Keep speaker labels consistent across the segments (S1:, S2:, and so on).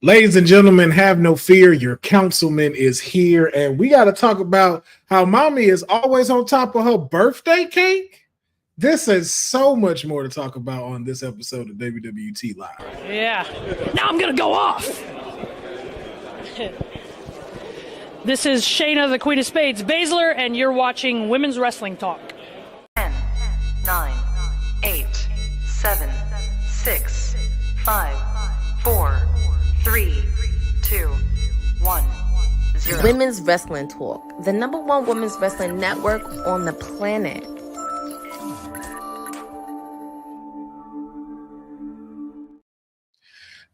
S1: Ladies and gentlemen, have no fear. Your councilman is here, and we got to talk about how mommy is always on top of her birthday cake. This is so much more to talk about on this episode of WWT Live.
S2: Yeah. Now I'm going to go off. This is Shayna, the Queen of Spades, Baszler, and you're watching Women's Wrestling Talk.
S3: 10, 9, 8, 7, 6, 5, 4, 3, 2, 1, 0.
S4: Women's Wrestling Talk, the #1 women's wrestling network on the planet.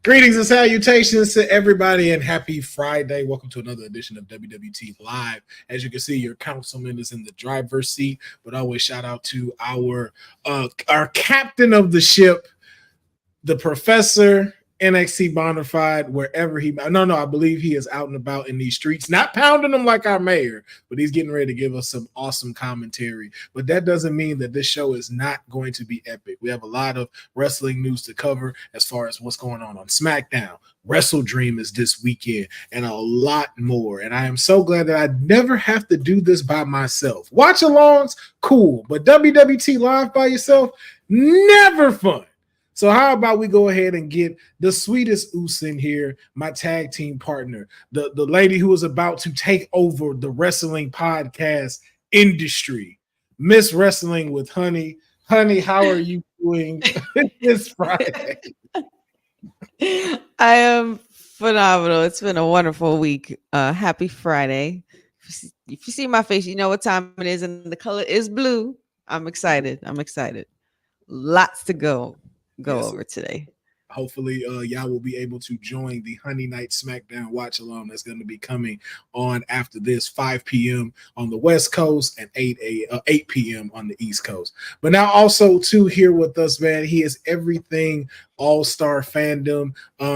S1: Greetings and salutations to everybody, and happy Friday. Welcome to another edition of WWT Live. As you can see, your councilman is in the driver's seat, but always shout out to our captain of the ship, the professor, NXT Bonafide, wherever I believe he is out and about in these streets, not pounding them like our mayor, but he's getting ready to give us some awesome commentary. But that doesn't mean that this show is not going to be epic. We have a lot of wrestling news to cover as far as what's going on SmackDown. Wrestle Dream is this weekend, and a lot more. And I am so glad that I never have to do this by myself. Watch alongs, cool, but WWT Live by yourself, never fun. So how about we go ahead and get the sweetest Oos in here, my tag team partner, the lady who is about to take over the wrestling podcast industry, Miss Wrestling with Honey. Honey, how are you doing this Friday?
S5: I am phenomenal. It's been a wonderful week. Happy Friday. If you see my face, you know what time it is, and the color is blue. I'm excited. Lots to go over today.
S1: Hopefully y'all will be able to join the Honey Night SmackDown watch along that's going to be coming on after this, 5 p.m. on the West Coast and 8 p.m. on the East Coast. But now also too here with us, man, he is everything all-star fandom.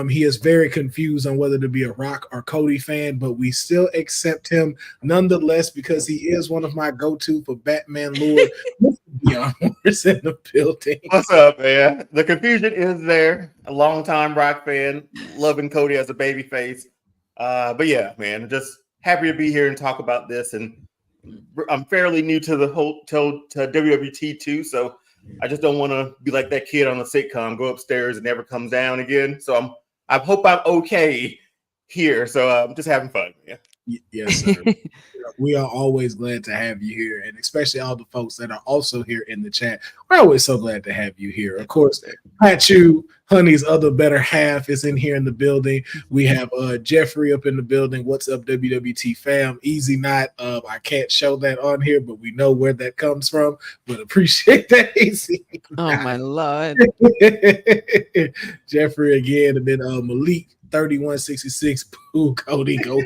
S1: He is very confused on whether to be a Rock or Cody fan, but we still accept him nonetheless because he is one of my go-to for Batman lore. Beyond Morris in the building.
S6: What's up, man? The confusion is there. A long-time Rock fan, loving Cody as a babyface. But yeah, man, just happy to be here and talk about this. And I'm fairly new to the whole to WWT too, so I just don't want to be like that kid on a sitcom, go upstairs and never come down again. So I hope I'm okay here. So I'm just having fun. Yeah.
S1: Yes, sir. We are always glad to have you here, and especially all the folks that are also here in the chat. We're always so glad to have you here. Of course, Pachu, Honey's other better half, is in here in the building. We have Jeffrey up in the building. What's up, WWT fam? Easy not. I can't show that on here, but we know where that comes from. But appreciate that, Easy.
S5: Oh my Lord.
S1: Jeffrey again, and then Malik 3166. Boo, Cody, go.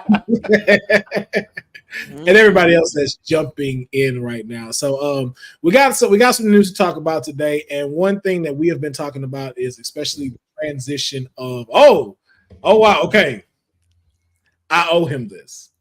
S1: And everybody else that's jumping in right now. So we got some news to talk about today, and one thing that we have been talking about is especially the transition of wow, okay, I owe him this.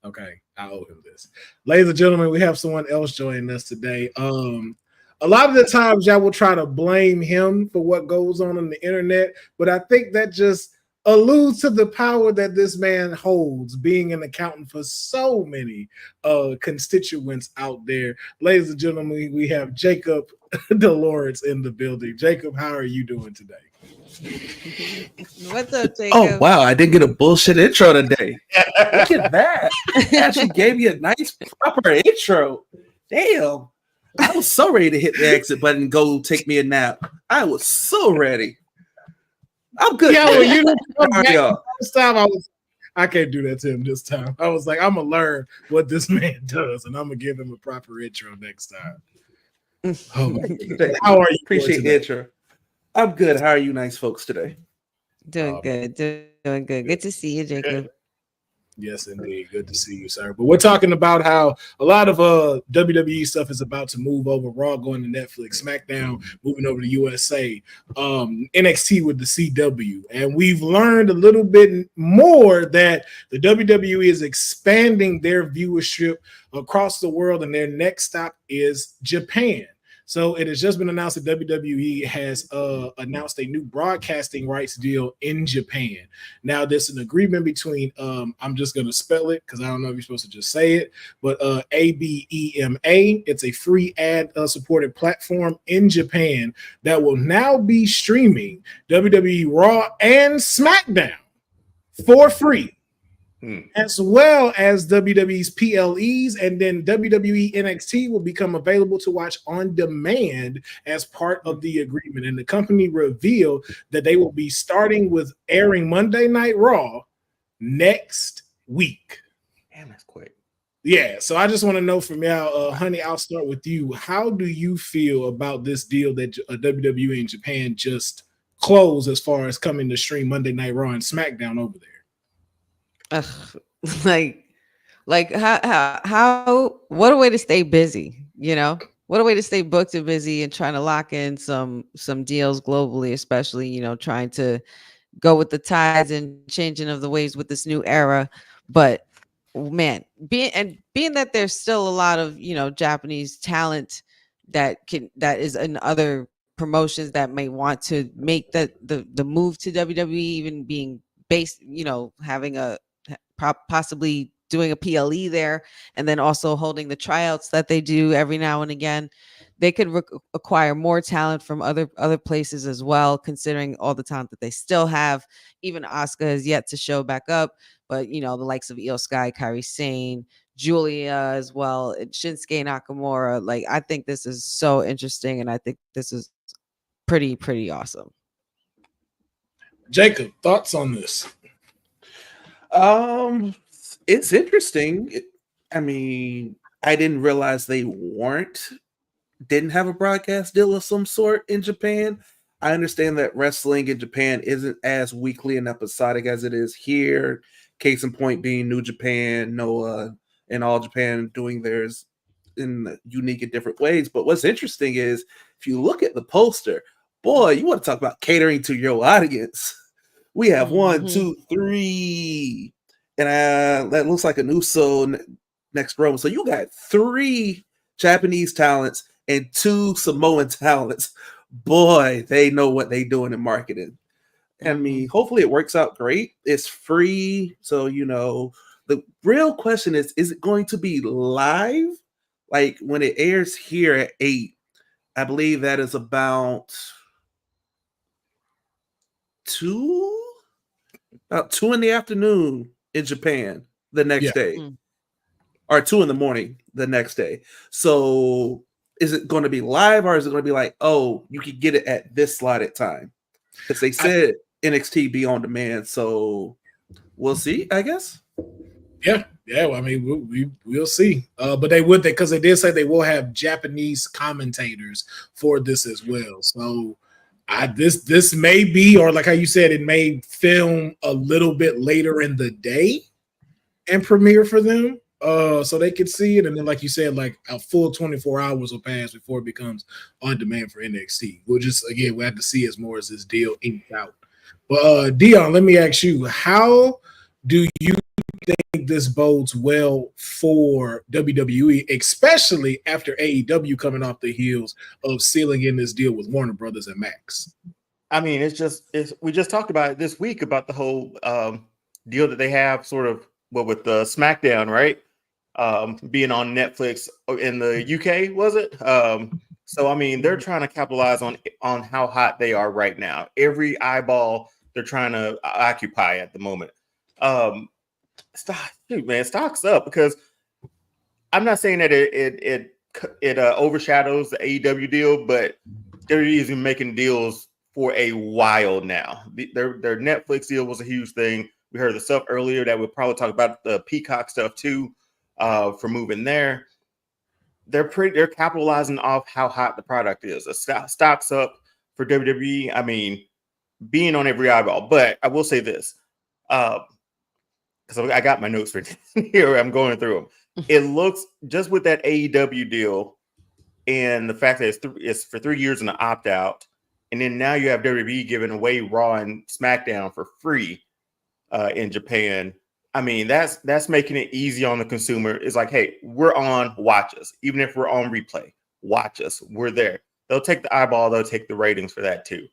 S1: Okay, I owe him this. Ladies and gentlemen, we have someone else joining us today. A lot of the times y'all will try to blame him for what goes on the internet, but I think that just alludes to the power that this man holds, being an accountant for so many constituents out there. Ladies and gentlemen, we have Jacob Dolores in the building. Jacob, how are you doing today?
S5: What's up, Jacob?
S7: Oh, wow. I didn't get a bullshit intro today. Look at that. They actually gave me a nice, proper intro. Damn. I was so ready to hit the exit button and go take me a nap. I was so ready. I'm good.
S1: Yeah, well, you know, this time I can't do that to him this time. I was like, I'm gonna learn what this man does, and I'm gonna give him a proper intro next time. Oh my God. How are you?
S7: Appreciate the intro. I'm good. How are you, nice folks, today?
S5: Doing good. Good to see you, Jacob.
S1: Yes, indeed. Good to see you, sir. But we're talking about how a lot of WWE stuff is about to move over. Raw going to Netflix, SmackDown moving over to USA, NXT with the CW. And we've learned a little bit more that the WWE is expanding their viewership across the world, and their next stop is Japan. So it has just been announced that WWE has announced a new broadcasting rights deal in Japan. Now, there's an agreement between, I'm just going to spell it because I don't know if you're supposed to just say it, but ABEMA. It's a free ad supported platform in Japan that will now be streaming WWE Raw and SmackDown for free. As well as WWE's PLEs, and then WWE NXT will become available to watch on demand as part of the agreement. And the company revealed that they will be starting with airing Monday Night Raw next week.
S6: Damn, that's quick.
S1: Yeah, so I just want to know from y'all, honey, I'll start with you. How do you feel about this deal that WWE in Japan just closed as far as coming to stream Monday Night Raw and SmackDown over there?
S5: Like how what a way to stay busy, what a way to stay booked and busy and trying to lock in some deals globally, especially, trying to go with the tides and changing of the waves with this new era. But man, being that there's still a lot of, Japanese talent that is in other promotions that may want to make the move to WWE, even being based, having possibly doing a PLE there, and then also holding the tryouts that they do every now and again. They could acquire more talent from other places as well, considering all the talent that they still have. Even Asuka has yet to show back up, but the likes of Io Sky, Kairi Sane, Julia as well, and Shinsuke Nakamura. Like, I think this is so interesting, and I think this is pretty awesome.
S1: Jacob, thoughts on this?
S7: It's interesting. I mean, I didn't realize they didn't have a broadcast deal of some sort in Japan. I understand that wrestling in Japan isn't as weekly and episodic as it is here. Case in point being New Japan, Noah, and All Japan doing theirs in unique and different ways. But what's interesting is if you look at the poster, boy, you want to talk about catering to your audience. We have 1, 2, 3, and that looks like an Uso next row. So you got 3 Japanese talents and 2 Samoan talents. Boy, they know what they're doing in marketing. I mean, hopefully it works out great. It's free. So, the real question is it going to be live? Like when it airs here at 8, I believe that is about 2 in the afternoon in Japan the next day, or 2 in the morning the next day. So is it going to be live, or is it going to be like, oh, you can get it at this slotted time? Because they said NXT be on demand. So we'll see, I guess.
S1: Yeah. Well, I mean, we'll see. But because they did say they will have Japanese commentators for this as well. So this may be, or like how you said, it may film a little bit later in the day and premiere for them, so they could see it. And then, like you said, like a full 24 hours will pass before it becomes on demand for NXT. We'll have to see as more as this deal inks out. But Dion, let me ask you, how do you think this bodes well for WWE, especially after AEW coming off the heels of sealing in this deal with Warner Brothers and Max?
S6: I mean, we just talked about it this week about the whole deal that they have sort of with the SmackDown, right? Being on Netflix in the UK, was it? So I mean, they're trying to capitalize on how hot they are right now. Every eyeball they're trying to occupy at the moment. Stock's up, because I'm not saying that it overshadows the AEW deal, but WWE has been making deals for a while now. Their Netflix deal was a huge thing. We heard the stuff earlier that we'll probably talk about the Peacock stuff too, for moving there. They're capitalizing off how hot the product is. The stock's up for WWE. I mean, being on every eyeball. But I will say this, because I got my notes for here. I'm going through them. It looks, just with that AEW deal and the fact that it's for 3 years in an opt-out, and then now you have WWE giving away Raw and SmackDown for free in Japan. I mean, that's making it easy on the consumer. It's like, hey, we're on, watch us, even if we're on replay. watch us. We're there. They'll take the eyeball. They'll take the ratings for that too.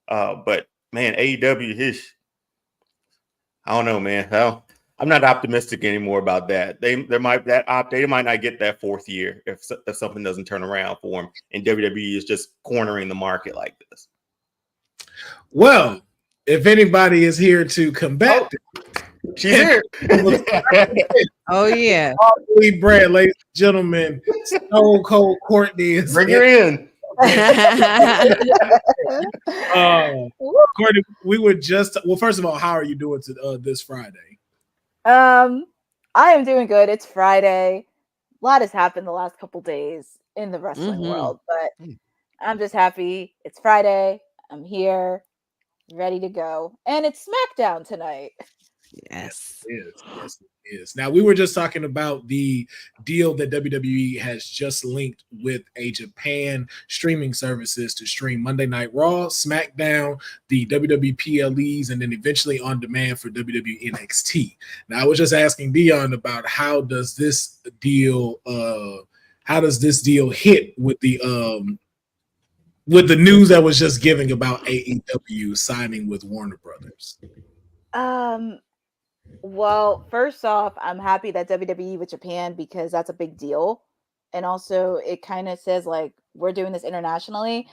S6: But man, AEW, I don't know, man. I'm not optimistic anymore about that. They might not get that fourth year if something doesn't turn around for them, and WWE is just cornering the market like this.
S1: Well, if anybody is here to combat
S6: she's here.
S5: Oh yeah.
S1: Brad, ladies and gentlemen, Stone Cold Courtney is
S6: Bring her in.
S1: Courtney, we were just first of all, how are you doing this Friday?
S8: I am doing good. It's Friday. A lot has happened the last couple days in the wrestling world, but I'm just happy. It's Friday. I'm here, ready to go. And it's SmackDown tonight.
S5: Yes.
S1: Yes, it is. Now, we were just talking about the deal that WWE has just linked with a Japan streaming services to stream Monday Night Raw, SmackDown, the WWE PLEs, and then eventually on demand for WWE NXT. Now, I was just asking Dion about how does this deal hit with the news that was just given about AEW signing with Warner Brothers?
S8: Well, first off, I'm happy that WWE with Japan because that's a big deal. And also it kind of says like we're doing this internationally.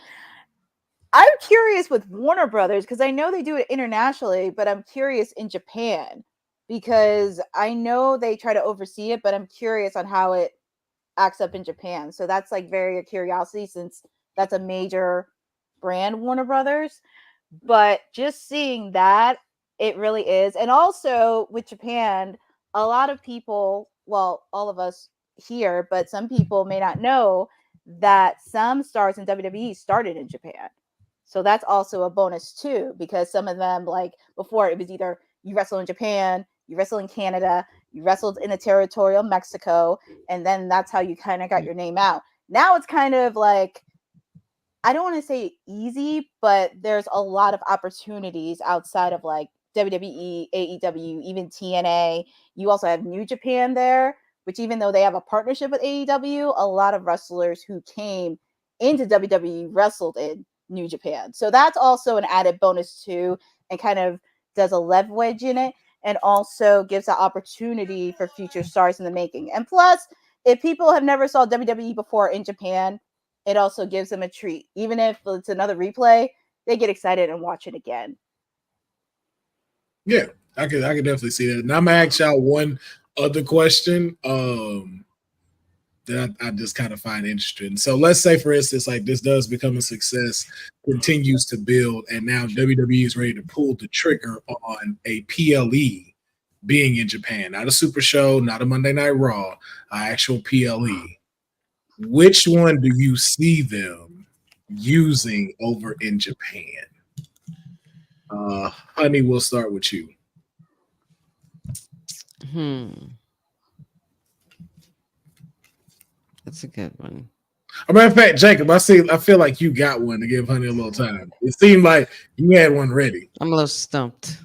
S8: I'm curious with Warner Brothers because I know they do it internationally, but I'm curious in Japan because I know they try to oversee it, but I'm curious on how it acts up in Japan. So that's like very a curiosity since that's a major brand, Warner Brothers. But just seeing that, it really is. And also with Japan, a lot of people, well, all of us here, but some people may not know that some stars in WWE started in Japan. So that's also a bonus too, because some of them, like before, it was either you wrestle in Japan, you wrestle in Canada, you wrestled in a territorial Mexico, and then that's how you kind of got your name out. Now it's kind of like, I don't want to say easy, but there's a lot of opportunities outside of like WWE, AEW, even TNA. You also have New Japan there, which even though they have a partnership with AEW, a lot of wrestlers who came into WWE wrestled in New Japan. So that's also an added bonus too, and kind of does a leverage in it, and also gives an opportunity for future stars in the making. And plus, if people have never saw WWE before in Japan, it also gives them a treat. Even if it's another replay, they get excited and watch it again.
S1: Yeah, I could definitely see that. And I'm gonna ask y'all one other question that I just kind of find interesting. So let's say, for instance, like this does become a success, continues to build, and now WWE is ready to pull the trigger on a PLE being in Japan, not a Super Show, not a Monday Night Raw, an actual PLE. Which one do you see them using over in Japan? Honey, we'll start with you.
S5: That's a good one.
S1: As a matter of fact, Jacob, I feel like you got one to give Honey a little time. It seemed like you had one ready.
S5: I'm a little stumped.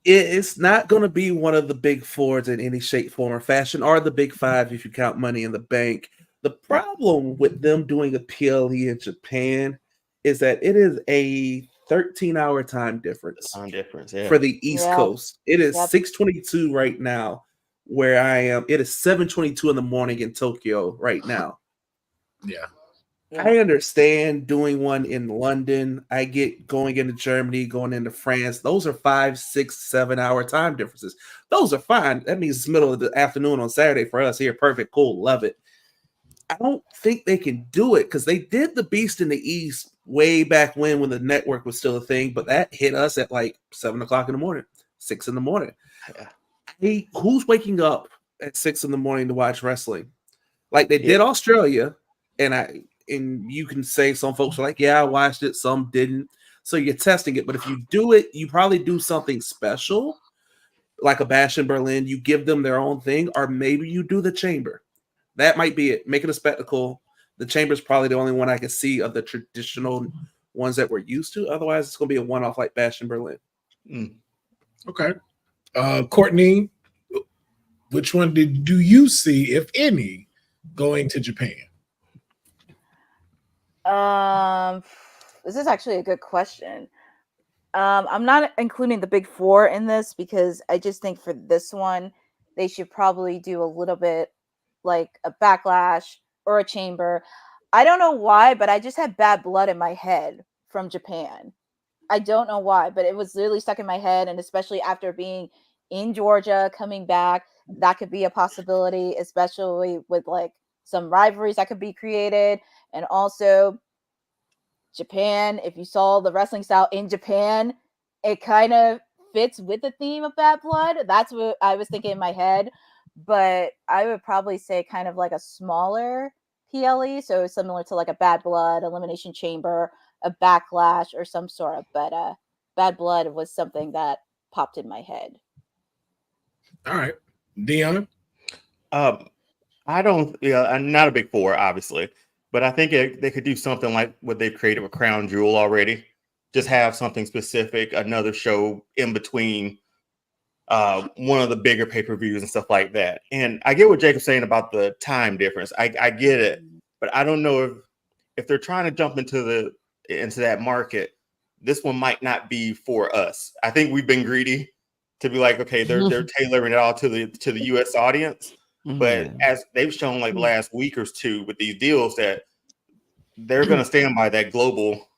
S7: It's not going to be one of the big fours in any shape, form, or fashion, or the big five if you count Money in the Bank. The problem with them doing a PLE in Japan is that it is a 13-hour time difference. For the East Coast. It is 6:22 right now where I am. It is 7:22 in the morning in Tokyo right now.
S1: Yeah.
S7: I understand doing one in London. I get going into Germany, going into France. Those are 5, 6, 7 hour time differences. Those are fine. That means it's middle of the afternoon on Saturday for us here. Perfect. Cool. Love it. I don't think they can do it because they did the Beast in the East way back when the network was still a thing, but that hit us at like 7 o'clock in the morning, 6 in the morning. Yeah. Who's waking up at 6 in the morning to watch wrestling? Like they did Australia, and you can say some folks are like, yeah, I watched it, some didn't. So you're testing it. But if you do it, you probably do something special, like a Bash in Berlin. You give them their own thing, or maybe you do the Chamber. That might be it. Make it a spectacle. The Chamber is probably the only one I can see of the traditional ones that we're used to. Otherwise, it's going to be a one-off like Bash in Berlin.
S1: Okay. Courtney, which one do you see, if any, going to Japan?
S8: This is actually a good question. I'm not including the big four in this because I just think for this one, they should probably do a little bit like a backlash or a chamber. I don't know why, but I just had bad blood in my head from Japan. I don't know why, but it was literally stuck in my head. And especially after being in Georgia, coming back, that could be a possibility, especially with like some rivalries that could be created. And also, Japan, if you saw the wrestling style in Japan, it kind of fits with the theme of bad blood. That's what I was thinking in my head. But I would probably say kind of like a smaller PLE, so similar to like a bad blood, elimination chamber, a backlash, or some sort of. But bad blood was something that popped in my head.
S1: All right, Dion.
S6: I don't. Yeah, I'm not a big four, obviously, but I think they could do something like what they've created with Crown Jewel already. Just have something specific, another show in between one of the bigger pay-per-views and stuff like that. And I get what Jacob's saying about the time difference. I get it, but I don't know if they're trying to jump into that market, this one might not be for us. I think we've been greedy to be like, okay, they're tailoring it all to the US audience. But as they've shown like last week or two with these deals that they're going to stand by that global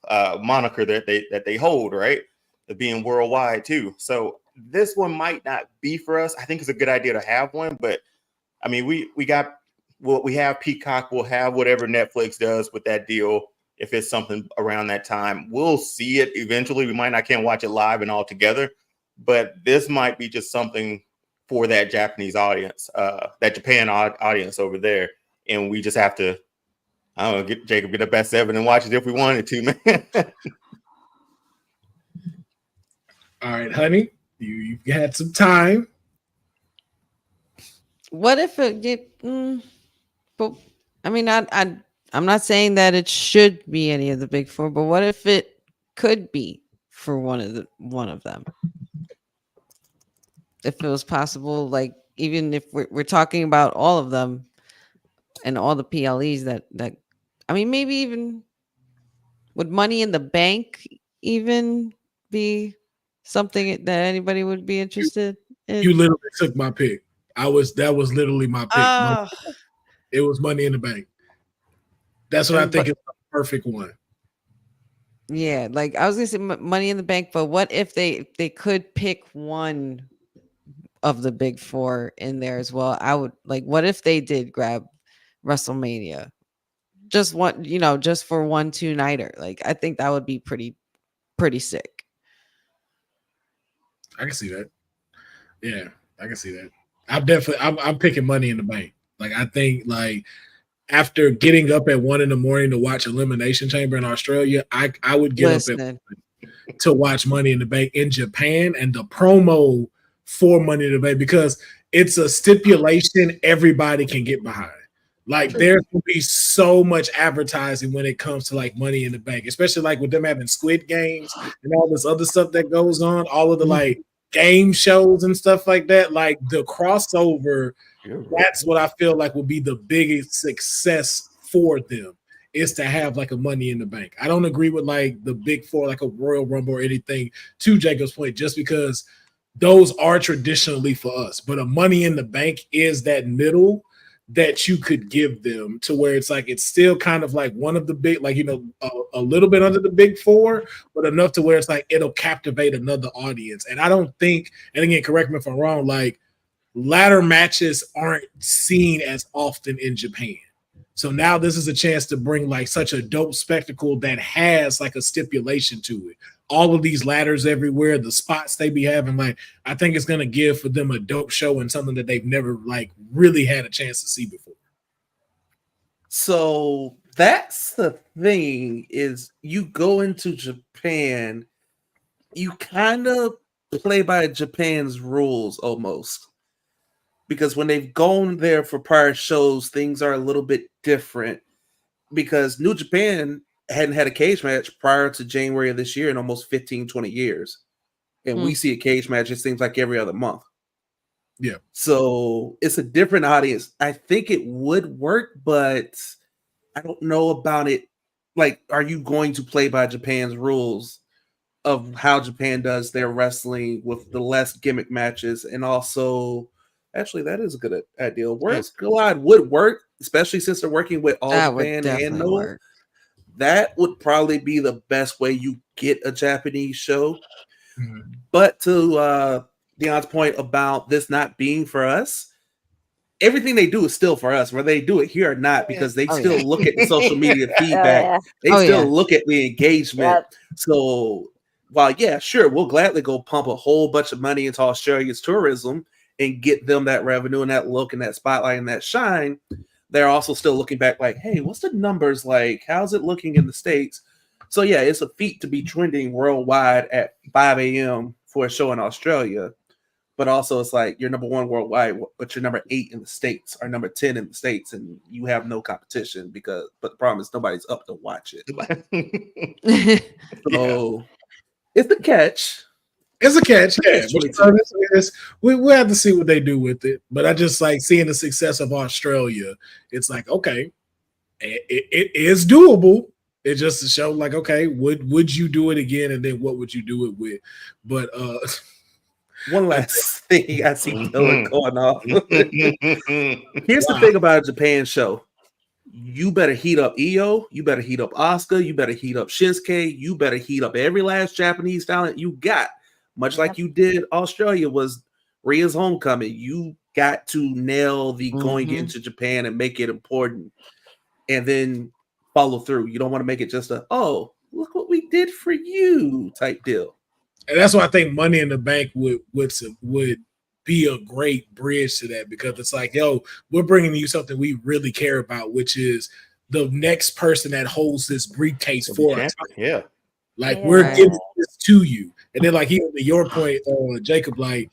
S6: moniker that they hold, right? Of being worldwide too. So this one might not be for us. I think it's a good idea to have one, but I mean, we have Peacock. We'll have whatever Netflix does with that deal. If it's something around that time, we'll see it eventually. We might not can't watch it live and all together, but this might be just something for that Japanese audience, that Japan audience over there. And we just have to, I don't know, get the best 7 and watch it if we wanted to, man.
S1: All right, honey, you had some time.
S5: What if it get? But I mean, I'm not saying that it should be any of the big four, but what if it could be for one of them? If it was possible, like even if we're talking about all of them and all the PLEs that I mean, maybe even would Money in the Bank even be something that anybody would be interested in?
S1: You literally took my pick. That was literally my pick. It was Money in the Bank. That's what I think is the perfect one.
S5: Yeah, like I was gonna say Money in the Bank, but what if they could pick one of the big four in there as well? I would like. What if they did grab WrestleMania, just one, just for 1-2 nighter? Like I think that would be pretty sick.
S1: I can see that. Yeah, I can see that. I'm picking Money in the Bank. Like I think like after getting up at 1 a.m. to watch Elimination Chamber in Australia, I would get up to watch Money in the Bank in Japan, and the promo for Money in the Bank, because it's a stipulation everybody can get behind. Like there's gonna be so much advertising when it comes to like Money in the Bank, especially like with them having Squid Games and all this other stuff that goes on, all of the like game shows and stuff like that. Like the crossover, that's what I feel like will be the biggest success for them, is to have like a Money in the Bank. I don't agree with like the big four, like a Royal Rumble or anything, to Jacob's point, just because those are traditionally for us. But a Money in the Bank is that middle that you could give them to where it's like it's still kind of like one of the big, like, a little bit under the big four, but enough to where it's like it'll captivate another audience. And I don't think, and again, correct me if I'm wrong, like ladder matches aren't seen as often in Japan. So now this is a chance to bring like such a dope spectacle that has like a stipulation to it. All of these ladders everywhere, the spots they be having, like I think it's gonna give for them a dope show and something that they've never like really had a chance to see before.
S7: So that's the thing, is you go into Japan, you kind of play by Japan's rules almost. Because when they've gone there for prior shows, things are a little bit different. Because New Japan hadn't had a cage match prior to January of this year in almost 15, 20 years. And we see a cage match, it seems like every other month.
S1: Yeah.
S7: So it's a different audience. I think it would work, but I don't know about it. like, are you going to play by Japan's rules of how Japan does their wrestling with the less gimmick matches? And also, actually, that is a good idea. Worlds Collide would work, especially since they're working with All
S5: That would
S7: Japan and
S5: definitely
S7: Noah.
S5: work.
S7: That would probably be the best way you get a Japanese show.
S1: Mhm.
S7: But to Deon's point about this not being for us, everything they do is still for us, whether they do it here or not, because they still look at the social media feedback.
S8: yeah.
S7: They
S5: Oh,
S7: still
S5: yeah.
S7: look at the engagement.
S8: Yep.
S7: So while, yeah, sure, we'll gladly go pump a whole bunch of money into Australia's tourism and get them that revenue and that look and that spotlight and that shine, they're also still looking back like, hey, what's the numbers like? How's it looking in the States? So yeah, it's a feat to be trending worldwide at 5 a.m. for a show in Australia. But also it's like you're number 1 worldwide, but you're number 8 in the States or number 10 in the States, and you have no competition but the problem is nobody's up to watch it. So it's the catch.
S1: It's a catch, yeah.
S7: Catch
S1: But
S7: 22.
S1: we have to see what they do with it. But I just like seeing the success of Australia. It's like, okay, it is doable. It just to show like, okay, would you do it again, and then what would you do it with? But
S7: One last thing I see Dylan going off. Here's the
S1: Wow.
S7: thing about a Japan show. You better heat up Io, you better heat up Asuka, you better heat up Shinsuke, you better heat up every last Japanese talent you got. Much like you did Australia was Rhea's homecoming. You got to nail the going into Japan and make it important, and then follow through. You don't want to make it just a, oh, look what we did for you type deal.
S1: And that's why I think Money in the Bank would be a great bridge to that, because it's like, yo, we're bringing you something we really care about, which is the next person that holds this briefcase for us.
S6: Yeah.
S1: Like, we're giving this to you. And then, like, even to your point, Jacob, like,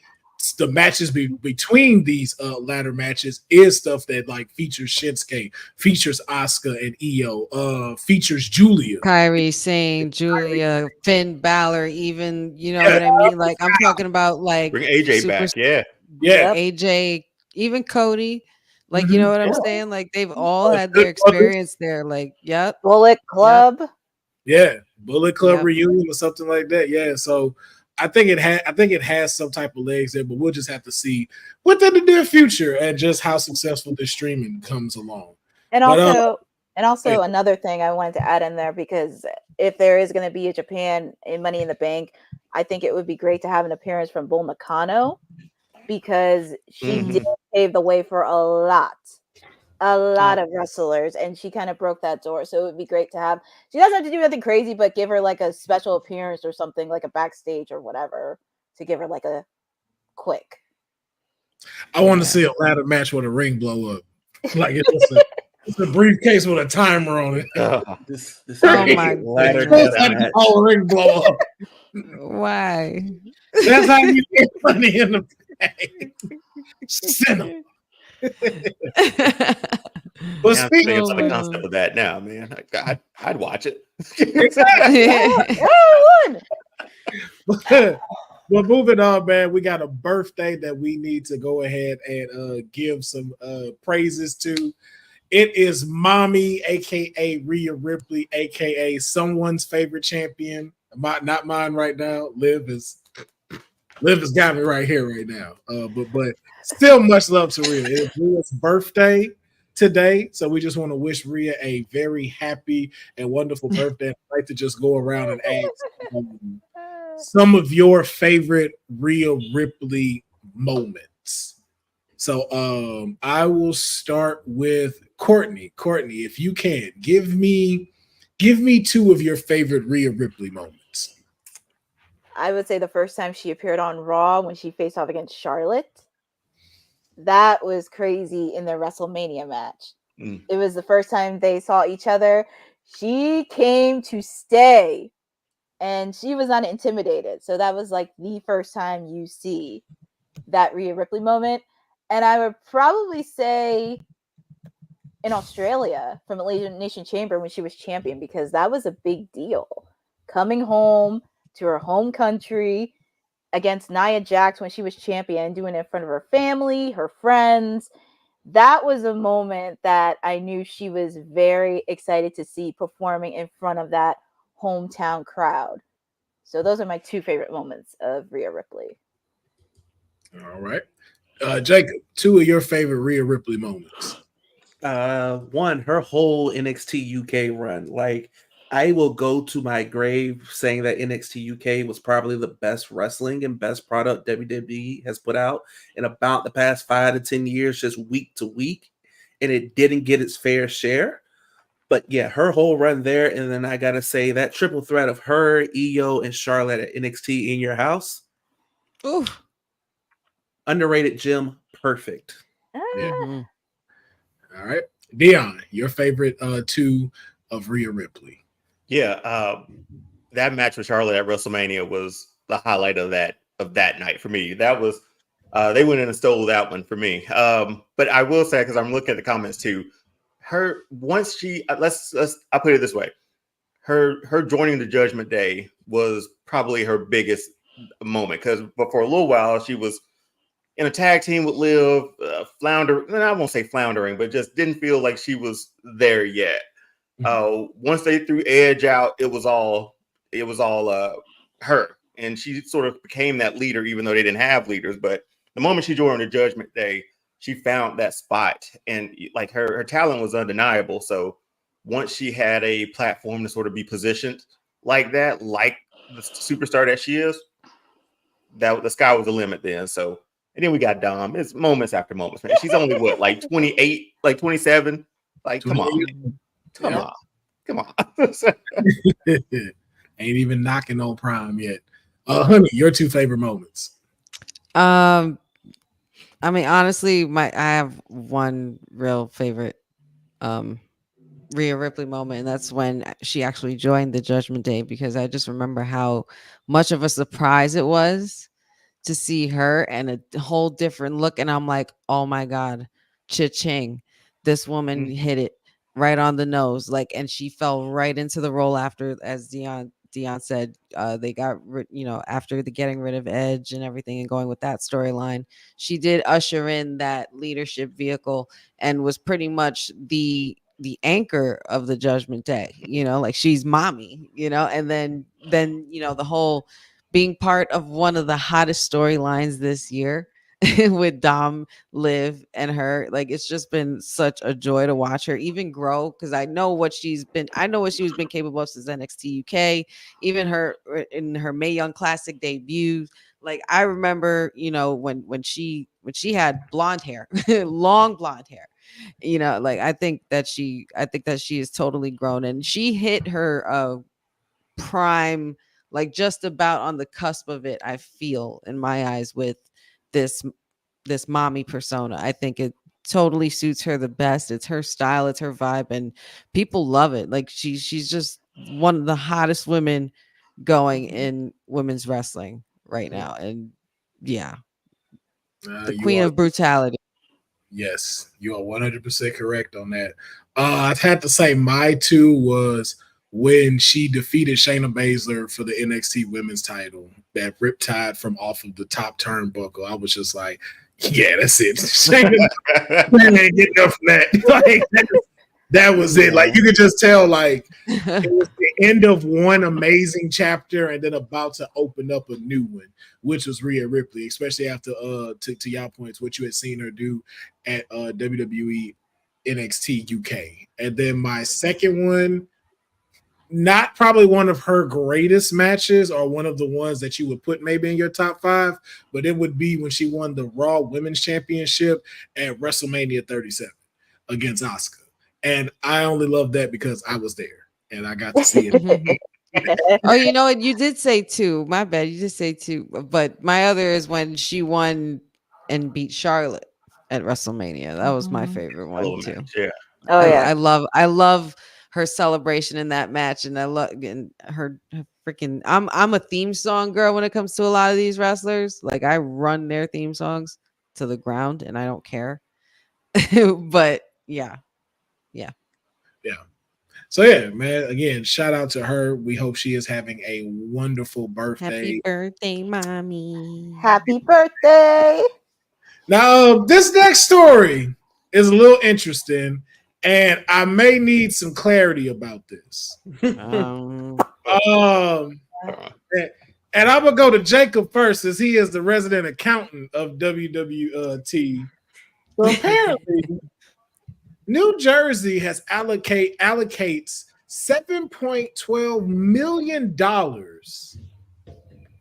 S1: the matches between these ladder matches is stuff that like features Shinsuke, features Asuka and Io, features Julia,
S5: Kyrie Sane, Julia, Finn Balor, even, you know what I mean? Like, I'm talking about like
S6: Bring AJ back. Yeah.
S5: AJ, even Cody. Like, you know what I'm saying? Like, they've all had their experience there. Like, yep.
S8: Bullet Club.
S1: Yeah, Bullet Club reunion or something like that. Yeah, so I think it has some type of legs there, but we'll just have to see within the near future and just how successful this streaming comes along.
S8: And
S1: But,
S8: also another thing I wanted to add in there, because if there is going to be a Japan in Money in the Bank, I think it would be great to have an appearance from Bull Nakano, because she did pave the way for a lot of wrestlers, and she kind of broke that door. So it would be great to have. She doesn't have to do anything crazy, but give her like a special appearance or something, like a backstage or whatever, to give her like a quick.
S1: I want to see a ladder match with a ring blow up, like it's a briefcase with a timer on it.
S7: This
S5: Oh my
S7: ladder
S5: goodness.
S7: match.
S1: All ring blow up.
S5: Why?
S1: That's how you get Money in the Bank. Send 'em. But
S6: I'm thinking about the concept of that now, man. I'd watch it.
S1: But moving on, man, we got a birthday that we need to go ahead and give some praises to. It is Mommy, aka Rhea Ripley, aka someone's favorite champion. Not mine right now. Liv has got me right here right now. But still much love to Rhea. It's Rhea's birthday today, so we just want to wish Rhea a very happy and wonderful birthday. I'd like to just go around and ask some of your favorite Rhea Ripley moments. So I will start with Courtney. Courtney, if you can, give me 2 of your favorite Rhea Ripley moments.
S8: I would say the first time she appeared on Raw when she faced off against Charlotte. That was crazy in their WrestleMania match. It was the first time they saw each other. She came to stay, and she was not intimidated. So that was like the first time you see that Rhea Ripley moment. And I would probably say in Australia from Elimination Chamber when she was champion, because that was a big deal. Coming home to her home country against Nia Jax when she was champion, doing it in front of her family, her friends. that was a moment that I knew she was very excited to see performing in front of that hometown crowd. So those are my two favorite moments of Rhea Ripley.
S1: All right. Jacob, two of your favorite Rhea Ripley moments.
S7: One, her whole NXT UK run. Like, I will go to my grave saying that NXT UK was probably the best wrestling and best product WWE has put out in about the past 5 to 10 years, just week to week. And it didn't get its fair share. But yeah, her whole run there. And then I got to say that triple threat of her, Io, and Charlotte at NXT in your house.
S5: Ooh.
S7: Underrated gem. Perfect.
S8: Ah,
S5: Mhm.
S1: All right. Dion, your favorite two of Rhea Ripley.
S6: Yeah, that match with Charlotte at WrestleMania was the highlight of that night for me. That was they went in and stole that one for me. But I will say, because I'm looking at the comments too, her once she let's I'll put it this way, her joining the Judgment Day was probably her biggest moment, because for a little while she was in a tag team with Liv, floundering. I won't say floundering, but just didn't feel like she was there yet. Once they threw Edge out, it was all her, and she sort of became that leader, even though they didn't have leaders. But the moment she joined the Judgment Day, she found that spot, and like her talent was undeniable. So once she had a platform to sort of be positioned like that, like the superstar that she is, that the sky was the limit then. So, and then we got Dom. It's moments after moments, man. She's only what, like 28, like 27. Like, come on. Come on.
S1: Ain't even knocking on Prime yet. Honey, your two favorite moments.
S5: I mean, honestly, I have one real favorite Rhea Ripley moment, and that's when she actually joined the Judgment Day, because I just remember how much of a surprise it was to see her and a whole different look. And I'm like, oh my God, cha-ching. This woman hit it right on the nose. Like, and she fell right into the role after, as Dion said, they got after the getting rid of Edge and everything and going with that storyline, she did usher in that leadership vehicle and was pretty much the anchor of the Judgment Day, like she's mommy, and then the whole being part of one of the hottest storylines this year with Dom, Liv, and her. Like, it's just been such a joy to watch her even grow, because I know what she's been capable of since NXT UK, even her in her Mae Young Classic debut. Like, I remember, when she had blonde hair, long blonde hair. Like, I think that she is totally grown, and she hit her prime, like just about on the cusp of it, I feel, in my eyes, with this mommy persona. I think it totally suits her the best. It's her style, it's her vibe, and people love it. Like, she's just one of the hottest women going in women's wrestling right now. And yeah, the queen of brutality.
S1: Yes, you are 100% correct on that. I'd have to say my two was when she defeated Shayna Baszler for the NXT Women's title, that riptide from off of the top turnbuckle. I was just like, yeah, that's it. Shayna ain't getting enough from that. Like, that was it. Like, you could just tell, like, it was the end of one amazing chapter and then about to open up a new one, which was Rhea Ripley, especially after to y'all points, what you had seen her do at WWE NXT UK. And then my second one, not probably one of her greatest matches or one of the ones that you would put maybe in your top 5, but it would be when she won the Raw Women's Championship at WrestleMania 37 against Asuka. And I only love that because I was there and I got to see it.
S5: Oh, you know what? You did say 2. My bad. You just say 2. But my other is when she won and beat Charlotte at WrestleMania. That was my favorite one too.
S6: Match, yeah.
S8: Oh yeah.
S5: I love her celebration in that match, and I love her freaking. I'm a theme song girl when it comes to a lot of these wrestlers. Like, I run their theme songs to the ground, and I don't care. But yeah.
S1: So yeah, man. Again, shout out to her. We hope she is having a wonderful birthday.
S5: Happy birthday, mommy.
S8: Happy birthday.
S1: Now, this next story is a little interesting, and I may need some clarity about this.
S5: Um,
S1: Um, and I'm gonna go to Jacob first, as he is the resident accountant of WWT. So apparently, New Jersey has allocates $7.12 million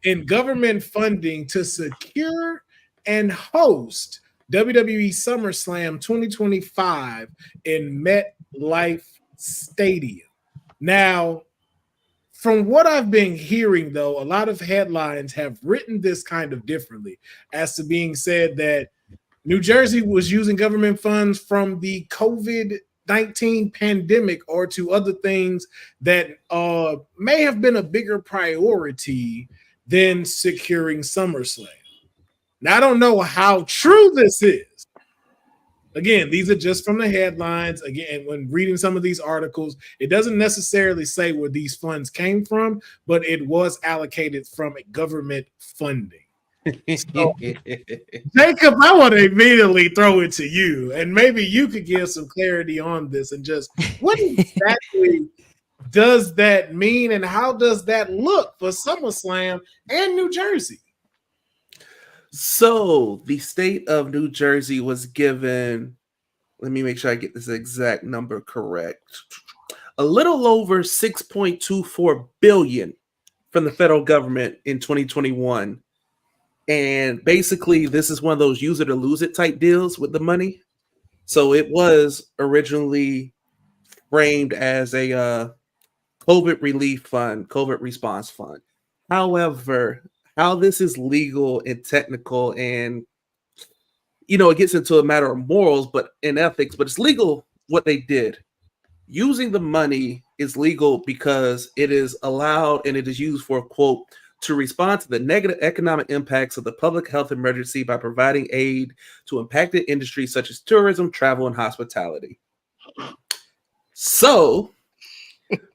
S1: in government funding to secure and host WWE SummerSlam 2025 in MetLife Stadium. Now, from what I've been hearing, though, a lot of headlines have written this kind of differently, as to being said that New Jersey was using government funds from the COVID-19 pandemic or to other things that may have been a bigger priority than securing SummerSlam. Now, I don't know how true this is. Again, these are just from the headlines. Again, when reading some of these articles, it doesn't necessarily say where these funds came from, but it was allocated from government funding. So, Jacob, I want to immediately throw it to you, and maybe you could give some clarity on this and just what exactly does that mean, and how does that look for SummerSlam and New Jersey?
S7: So the state of New Jersey was given, let me make sure I get this exact number correct, a little over 6.24 billion from the federal government in 2021. And basically, this is one of those use it or lose it type deals with the money. So it was originally framed as a COVID relief fund, COVID response fund. However, how this is legal and technical, and it gets into a matter of morals, but in ethics, but it's legal what they did. Using the money is legal because it is allowed and it is used for, quote, to respond to the negative economic impacts of the public health emergency by providing aid to impacted industries such as tourism, travel, and hospitality. So,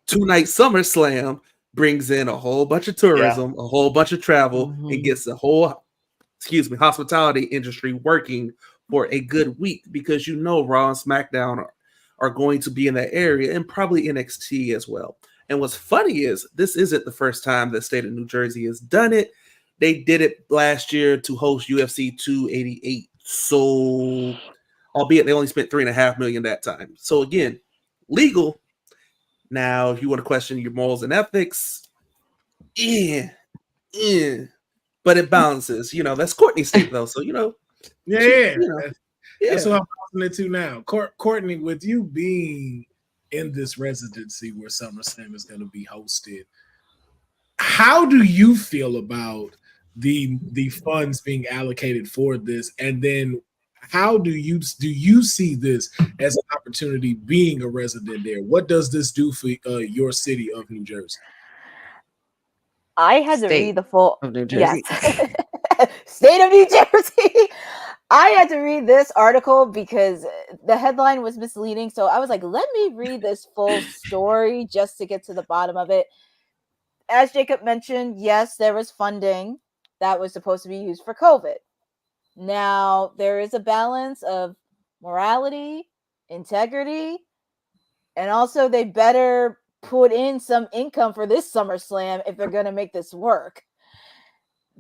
S7: two-night SummerSlam brings in a whole bunch of tourism, a whole bunch of travel, and gets the whole, hospitality industry working for a good week, because Raw and SmackDown are going to be in that area, and probably NXT as well. And what's funny is this isn't the first time the state of New Jersey has done it. They did it last year to host UFC 288. So, albeit they only spent $3.5 million that time. So again, legal. Now, if you want to question your morals and ethics, but it balances. That's Courtney's state though. So
S1: That's what I'm passing it to now. Courtney, with you being in this residency where SummerSlam is going to be hosted, how do you feel about the funds being allocated for this, and then how do you see this as an opportunity being a resident there? What does this do for your city of New Jersey?
S8: I had to read the full
S5: of New Jersey.
S8: Yes. State of New Jersey. I had to read this article because the headline was misleading. So I was like, let me read this full story just to get to the bottom of it. As Jacob mentioned, yes, there was funding that was supposed to be used for COVID. Now, there is a balance of morality, integrity, and also they better put in some income for this SummerSlam if they're going to make this work.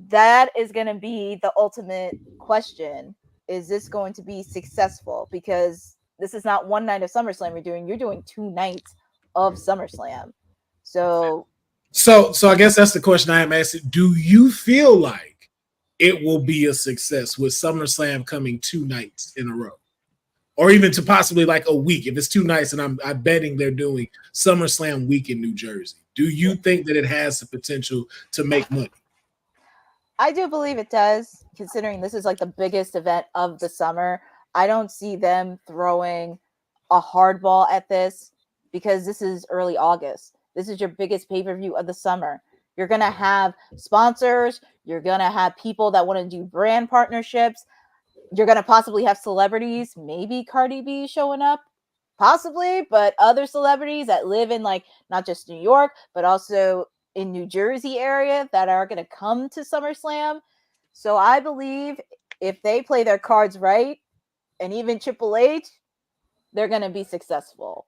S8: That is going to be the ultimate question. Is this going to be successful? Because this is not one night of SummerSlam you're doing 2 nights of SummerSlam. So
S1: I guess that's the question I am asking. Do you feel like it will be a success with SummerSlam coming 2 nights in a row? Or even to possibly like a week. If it's 2 nights, and I'm betting they're doing SummerSlam week in New Jersey. Do you think that it has the potential to make money?
S8: I do believe it does, considering this is like the biggest event of the summer. I don't see them throwing a hardball at this, because this is early August. This is your biggest pay-per-view of the summer. You're going to have sponsors. You're going to have people that want to do brand partnerships. You're going to possibly have celebrities, maybe Cardi B showing up, possibly, but other celebrities that live in like not just New York, but also in New Jersey area that are going to come to SummerSlam. So I believe if they play their cards right and even Triple H, they're gonna be successful.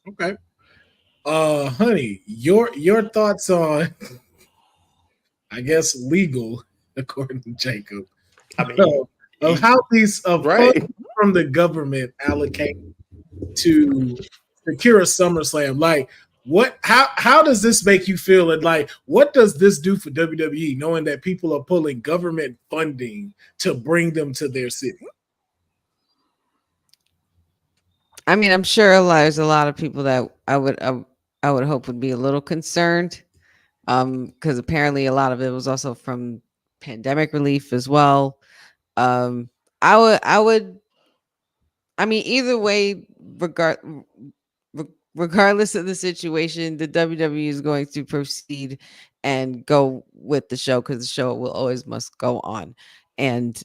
S1: Okay. Honey, your thoughts on, I guess, legal, according to Jacob,
S6: I mean,
S1: of how these
S6: right.
S1: funds from the government allocate to secure a SummerSlam. Like, what? How does this make you feel? And like, what does this do for WWE, knowing that people are pulling government funding to bring them to their city?
S5: I mean, I'm sure there's a lot of people that I would hope would be a little concerned, because apparently a lot of it was also from pandemic relief as well. I mean, either way, regardless of the situation, the WWE is going to proceed and go with the show, because the show will always must go on, and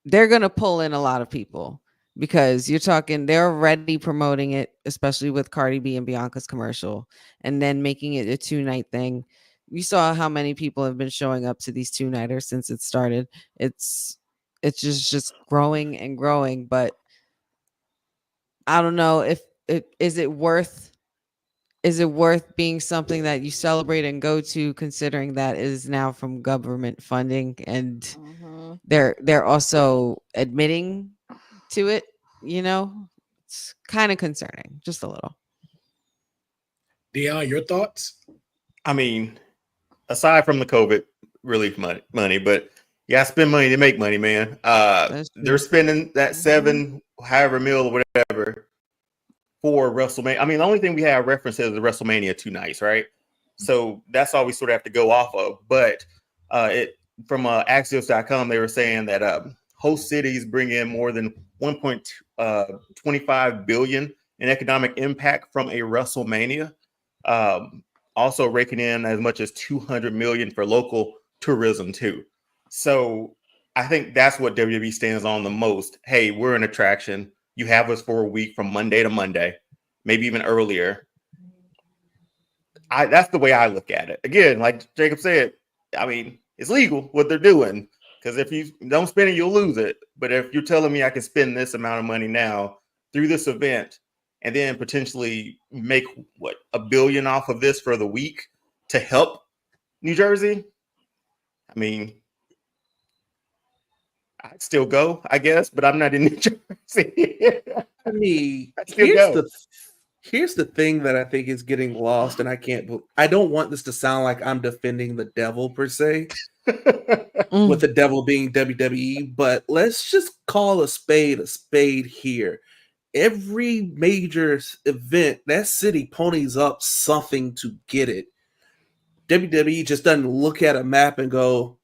S5: they're going to pull in a lot of people, because they're already promoting it, especially with Cardi B and Bianca's commercial, and then making it a 2-night thing. We saw how many people have been showing up to these 2-nighters since it started. It's just growing and growing, but I don't know if is it worth being something that you celebrate and go to, considering that is now from government funding, and they're also admitting to it, it's kind of concerning, just a little.
S1: Dion, your thoughts?
S6: I mean, aside from the COVID relief money, but yeah, spend money to make money, man. They're spending that however mil or whatever for WrestleMania. I mean, the only thing we have reference is the WrestleMania 2 nights, right? So that's all we sort of have to go off of. But from Axios.com, they were saying that host cities bring in more than 1.25 billion in economic impact from a WrestleMania. Also raking in as much as 200 million for local tourism too. So I think that's what WWE stands on the most. Hey, we're an attraction. You have us for a week from Monday to Monday, maybe even earlier. That's the way I look at it. Again, like Jacob said, I mean, it's legal what they're doing, because if you don't spend it, you'll lose it. But if you're telling me I can spend this amount of money now through this event and then potentially make $1 billion off of this for the week to help New Jersey, I mean, I'd still go, I guess, but I'm not in New Jersey.
S7: I mean,
S6: I'd still go.
S7: Here's the thing that I think is getting lost, and I don't want this to sound like I'm defending the devil per se, with the devil being WWE, but let's just call a spade here. Every major event, that city ponies up something to get it. WWE just doesn't look at a map and go,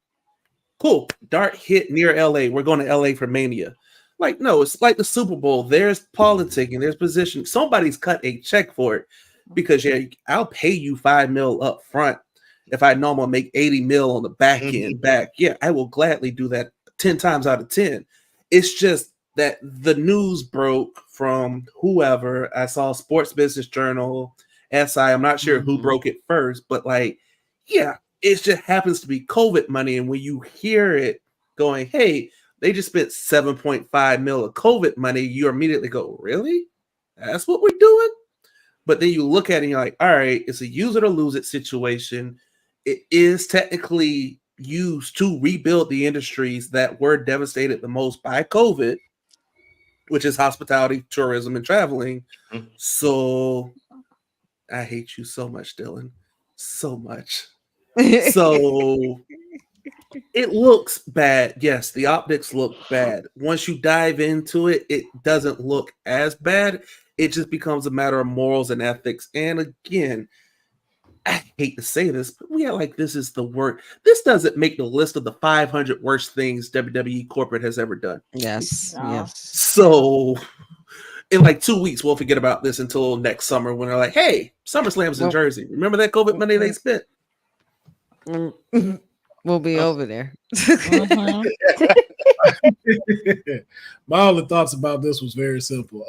S7: cool, dart hit near LA. We're going to LA for Mania. Like, no, it's like the Super Bowl. There's politicking, there's positioning. Somebody's cut a check for it, because yeah, I'll pay you $5 million up front if I normally make $80 million on the back end. Yeah, I will gladly do that 10 times out of 10. It's just that the news broke from whoever. I saw Sports Business Journal, SI. I'm not sure who broke it first, but like, yeah, it just happens to be COVID money. And when you hear it going, hey, they just spent $7.5 million of COVID money, you immediately go, really? That's what we're doing? But then you look at it and you're like, all right, it's a use it or lose it situation. It is technically used to rebuild the industries that were devastated the most by COVID, which is hospitality, tourism, and traveling. So I hate you so much, Dylan. So much. So it looks bad. Yes, the optics look bad. Once you dive into it, it doesn't look as bad. It just becomes a matter of morals and ethics. And again, I hate to say this, but we act like this is the worst. This doesn't make the list of the 500 worst things WWE corporate has ever done.
S5: Yes.
S7: So in like 2 weeks, we'll forget about this until next summer when they're like, hey, SummerSlam's in Jersey. Remember that COVID money they spent?
S5: We'll be over there.
S1: My only thoughts about this was very simple.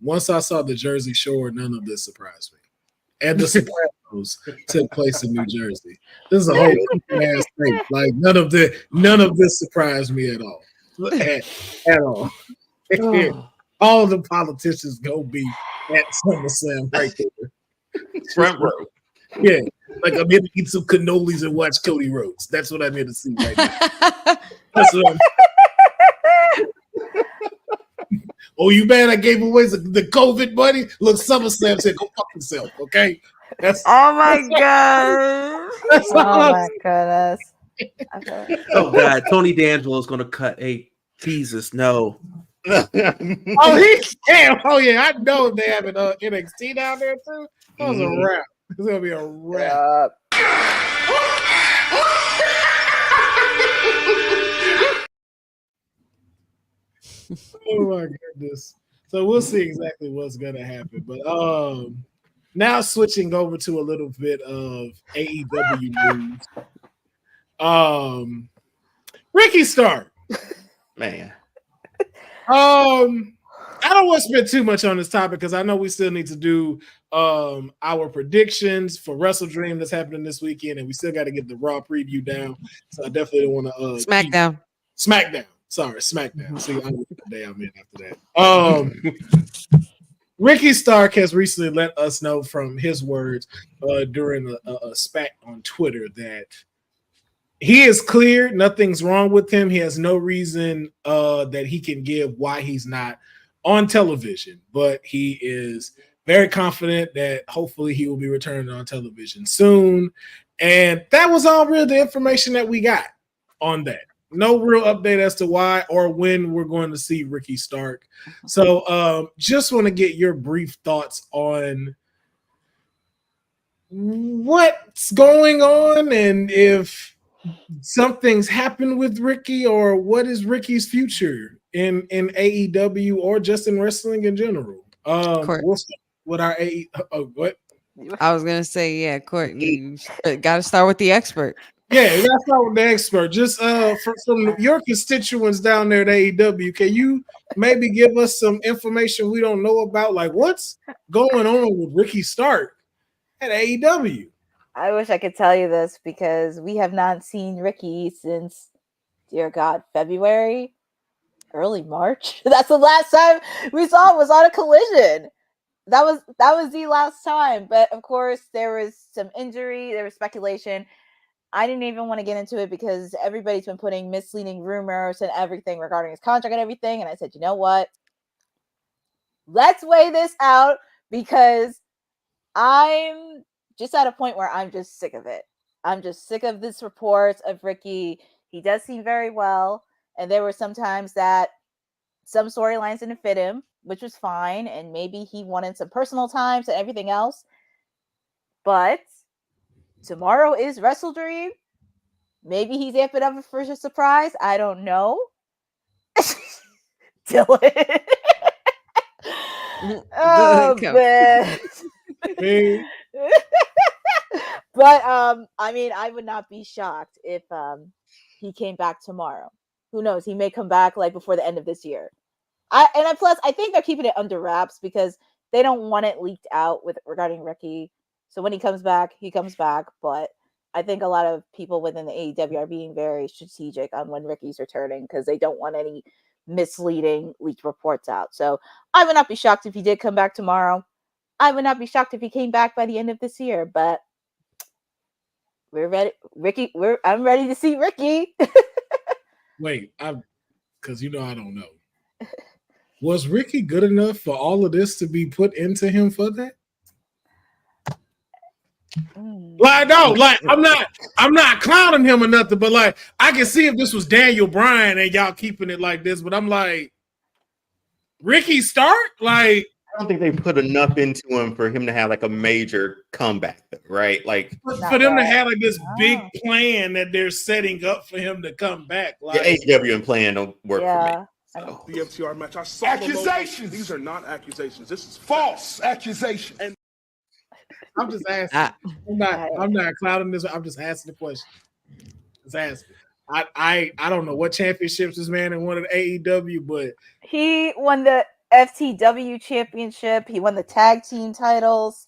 S1: Once I saw the Jersey Shore, none of this surprised me. And the Sopranos took place in New Jersey. This is a whole ass thing. Like none of this surprised me at all. at all.
S5: Oh.
S1: All the politicians go be at SummerSlam right there.
S6: Front row.
S1: Yeah, like I'm here to eat some cannolis and watch Cody Rhodes. That's what I'm here to see right now. That's what oh, you mad I gave away the COVID money? Look, SummerSlam said go fuck yourself, okay? That's
S5: Oh my god.
S1: that's
S8: Oh
S1: all
S8: my goodness. Okay.
S7: Oh God, Tony D'Angelo is gonna cut. Hey, Jesus, no.
S1: Oh, damn. Oh yeah, I know they have an NXT down there too. That was a wrap. It's gonna be a wrap. Oh my goodness. So we'll see exactly what's gonna happen. But now switching over to a little bit of AEW news. Ricky Stark.
S6: Man.
S1: I don't want to spend too much on this topic because I know we still need to do our predictions for Wrestle Dream that's happening this weekend, and we still got to get the Raw preview down. So I definitely don't want to
S5: SmackDown.
S1: SmackDown. Sorry, SmackDown. See, I'm the day I'm in after that. Ricky Stark has recently let us know from his words during a spat on Twitter that he is clear. Nothing's wrong with him. He has no reason that he can give why he's not on television, but he is very confident that hopefully he will be returning on television soon. And that was all real the information that we got on that. No real update as to why or when we're going to see Ricky Stark. So just want to get your brief thoughts on what's going on and if something's happened with Ricky or what is Ricky's future in AEW or just in wrestling in general. We'll start with our what?
S5: I was gonna say, yeah, Court, you got to start with the expert.
S1: Yeah, that's not the expert. Just from your constituents down there at AEW, can you maybe give us some information we don't know about? Like what's going on with Ricky Stark at AEW?
S8: I wish I could tell you this because we have not seen Ricky since, dear God, February, early March. That's the last time we saw him was on a Collision. That was the last time. But of course, there was some injury. There was speculation. I didn't even want to get into it because everybody's been putting misleading rumors and everything regarding his contract and everything. And I said, you know what? Let's weigh this out because I'm just at a point where I'm just sick of it. I'm just sick of this reports of Ricky. He does seem very well. And there were some times that some storylines didn't fit him, which was fine. And maybe he wanted some personal times and everything else. But tomorrow is Wrestle Dream. Maybe he's amping up for a surprise. I don't know. Dylan. Oh, man. But I mean, I would not be shocked if he came back tomorrow. Who knows? He may come back like before the end of this year. Plus, I think they're keeping it under wraps because they don't want it leaked out regarding Ricky. So when he comes back, he comes back. But I think a lot of people within the AEW are being very strategic on when Ricky's returning because they don't want any misleading leaked reports out. So I would not be shocked if he did come back tomorrow. I would not be shocked if he came back by the end of this year. But we're ready, Ricky. I'm ready to see Ricky.
S1: Wait, because I don't know. Was Ricky good enough for all of this to be put into him for that? Like, no, like I'm not clowning him or nothing, but like I can see if this was Daniel Bryan and y'all keeping it like this, but I'm like, Ricky Stark? Like,
S6: I don't think they put enough into him for him to have like a major comeback, right? Like
S1: for them to have like this big plan that they're setting up for him to come back. Like
S6: the AEW and plan don't work for me. So.
S9: The FTR match. I saw accusations. These are not accusations. This is false accusation. And
S1: I'm just asking. I'm not clouding this. I'm just asking the question. Just asking. I don't know what championships this man won at AEW, but
S8: he won the FTW championship. He won the tag team titles.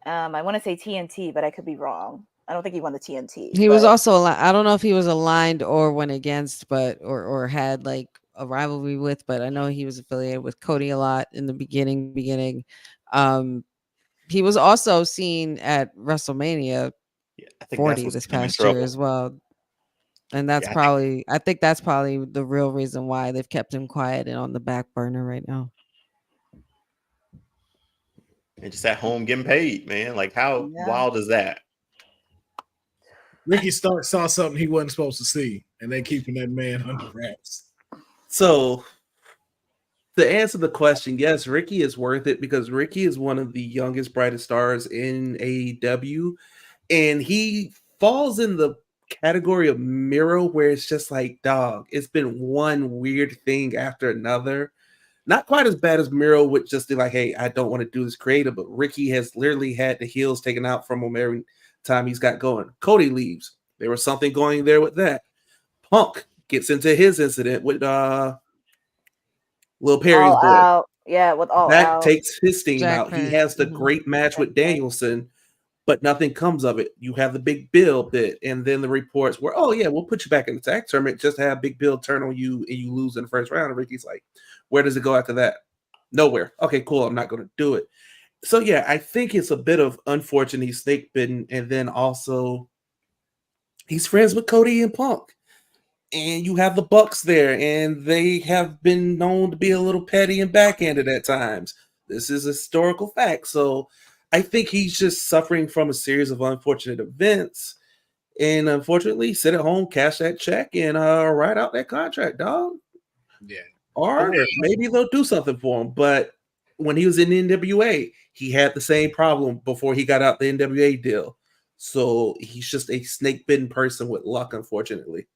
S8: I want to say TNT, but I could be wrong. I don't think he won the TNT.
S5: He was
S8: but-
S5: also I don't know if he was aligned or went against, but or had like a rivalry with, but I know he was affiliated with Cody a lot in the beginning. He was also seen at WrestleMania
S6: Yeah, I think that's
S5: 40
S6: what's
S5: this
S6: getting him in
S5: past year
S6: trouble.
S5: as well. And that's
S6: Yeah,
S5: I think that's probably the real reason why they've kept him quiet and on the back burner right now.
S6: and just at home getting paid, man. Like, how
S8: Yeah.
S6: wild is that?
S1: Ricky Stark saw something he wasn't supposed to see, and they keeping that man under wraps.
S7: So to answer the question, yes, Ricky is worth it because Ricky is one of the youngest, brightest stars in AEW, and he falls in the category of Miro where it's just like, dog, it's been one weird thing after another. Not quite as bad as Miro would just be like, hey, I don't want to do this creative, but Ricky has literally had the heels taken out from him every time he's got going. Cody leaves. There was something going there with that. Punk gets into his incident with Lil Perry's
S8: All
S7: boy.
S8: out. Yeah, with all
S7: That
S8: out.
S7: takes his steam
S5: Jack
S7: out. He
S5: Perry.
S7: has the great match with Danielson, but nothing comes of it. You have the Big Bill bit, and then the reports were, oh yeah, we'll put you back in the tag tournament. Just have Big Bill turn on you and you lose in the first round. And Ricky's like, where does it go after that? Nowhere. Okay, cool. I'm not going to do it. So yeah, I think it's a bit of unfortunate he's snake bitten, and then also he's friends with Cody and Punk. And you have the Bucks there, and they have been known to be a little petty and backhanded at times. This is a historical fact. So I think he's just suffering from a series of unfortunate events. And unfortunately, sit at home, cash that check, and write out that contract, dog.
S1: Yeah.
S7: Or maybe they'll do something for him. But when he was in the NWA, he had the same problem before he got out the NWA deal. So he's just a snake-bitten person with luck, unfortunately.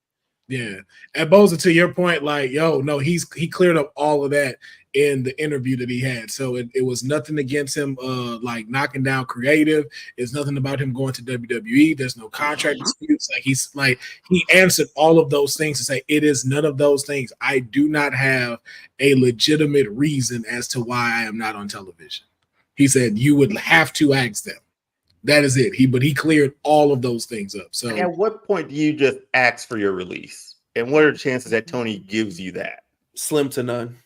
S1: Yeah. And Boza, to your point, like, yo, no, he cleared up all of that in the interview that he had. So it was nothing against him like knocking down creative. It's nothing about him going to WWE. There's no contract disputes. Like he answered all of those things to say it is none of those things. I do not have a legitimate reason as to why I am not on television. He said you would have to ask them. That is it. He cleared all of those things up. So
S6: at what point do you just ask for your release? And what are the chances that Tony gives you that?
S7: Slim to none.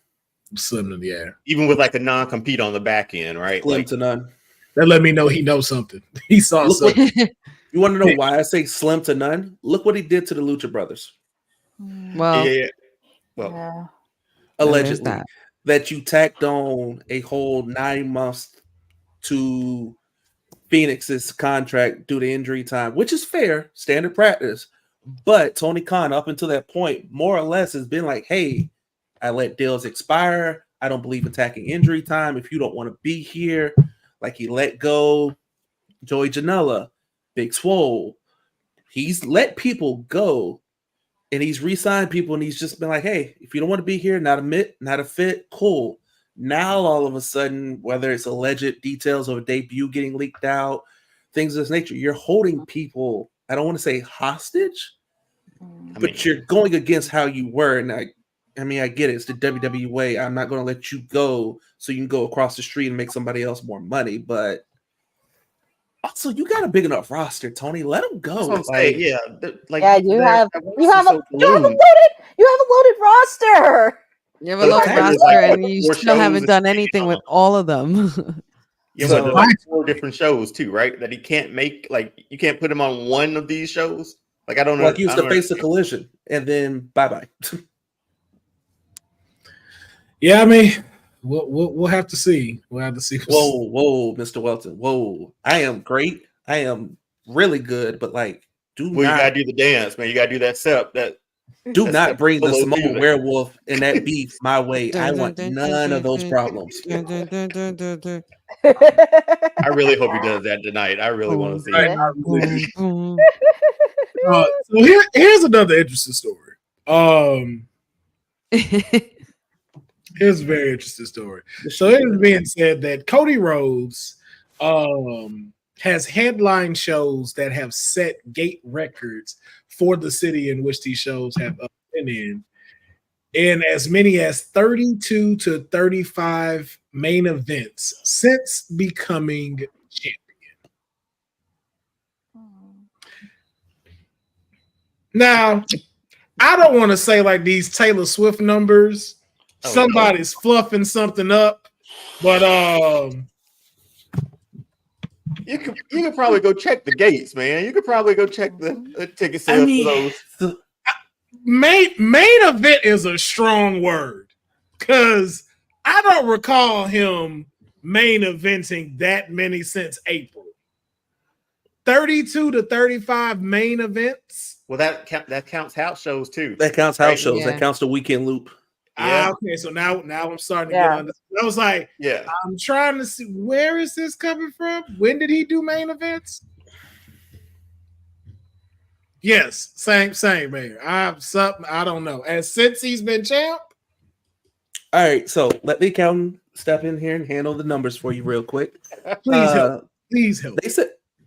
S1: Slim to the air.
S6: Even with like a non-compete on the back end, right?
S7: Slim
S6: Like,
S7: to none.
S1: That let me know he knows something. He saw something.
S7: You want to know why I say slim to none? Look what he did to the Lucha Brothers.
S5: Well,
S6: yeah. Well,
S7: allegedly, that you tacked on a whole 9 months to Phoenix's contract due to injury time, which is fair, standard practice. But Tony Khan, up until that point, more or less has been like, hey, I let deals expire. I don't believe in attacking injury time. If you don't want to be here, like he let go Joey Janela, Big Swole. He's let people go and he's re-signed people and he's just been like, hey, if you don't want to be here, not a fit, cool. Now, all of a sudden, whether it's alleged details of a debut getting leaked out, things of this nature, you're holding people, I don't want to say hostage, but you're going against how you were. And I mean, I get it. It's the WWA. I'm not going to let you go so you can go across the street and make somebody else more money. But also, you got a big enough roster, Tony. Let them go.
S6: That's what I'm saying. Yeah,
S8: you have a loaded roster.
S5: You have a low roster, and you still haven't done anything with all of them.
S6: Yeah, so, like 4 different shows too, right? That he can't make. Like, you can't put him on one of these shows. Like, I don't know.
S7: Like, he used to face a collision, and then bye.
S1: Yeah, I mean, we'll have to see. We'll have to see.
S7: Whoa, Mr. Welton. Whoa, I am great. I am really good, but like,
S6: you gotta do the dance, man. You gotta do that step.
S7: Do not bring the Samoan werewolf and that beef my way. I want none of those problems.
S6: I really hope he does that tonight. I really want to see it.
S1: So here's another interesting story. Here's a very interesting story. So it is being said that Cody Rhodes has headline shows that have set gate records for the city in which these shows have been in as many as 32 to 35 main events since becoming champion. Now, I don't want to say like these Taylor Swift numbers. Somebody's fluffing something up, but
S6: you could probably go check the gates, man. You could probably go check the ticket sales for those.
S1: Main event is a strong word because I don't recall him main eventing that many since April. 32 to 35 main events.
S6: Well, that counts house shows too.
S7: That counts house shows. Yeah. That counts the weekend loop.
S1: Yeah. Okay, so now I'm starting to get on this. I was like, I'm trying to see where is this coming from? When did he do main events? Yes, same, man. I don't know. And since he's been champ.
S7: All right, so let the accountant step in here and handle the numbers for you real quick.
S1: Please help. Please help.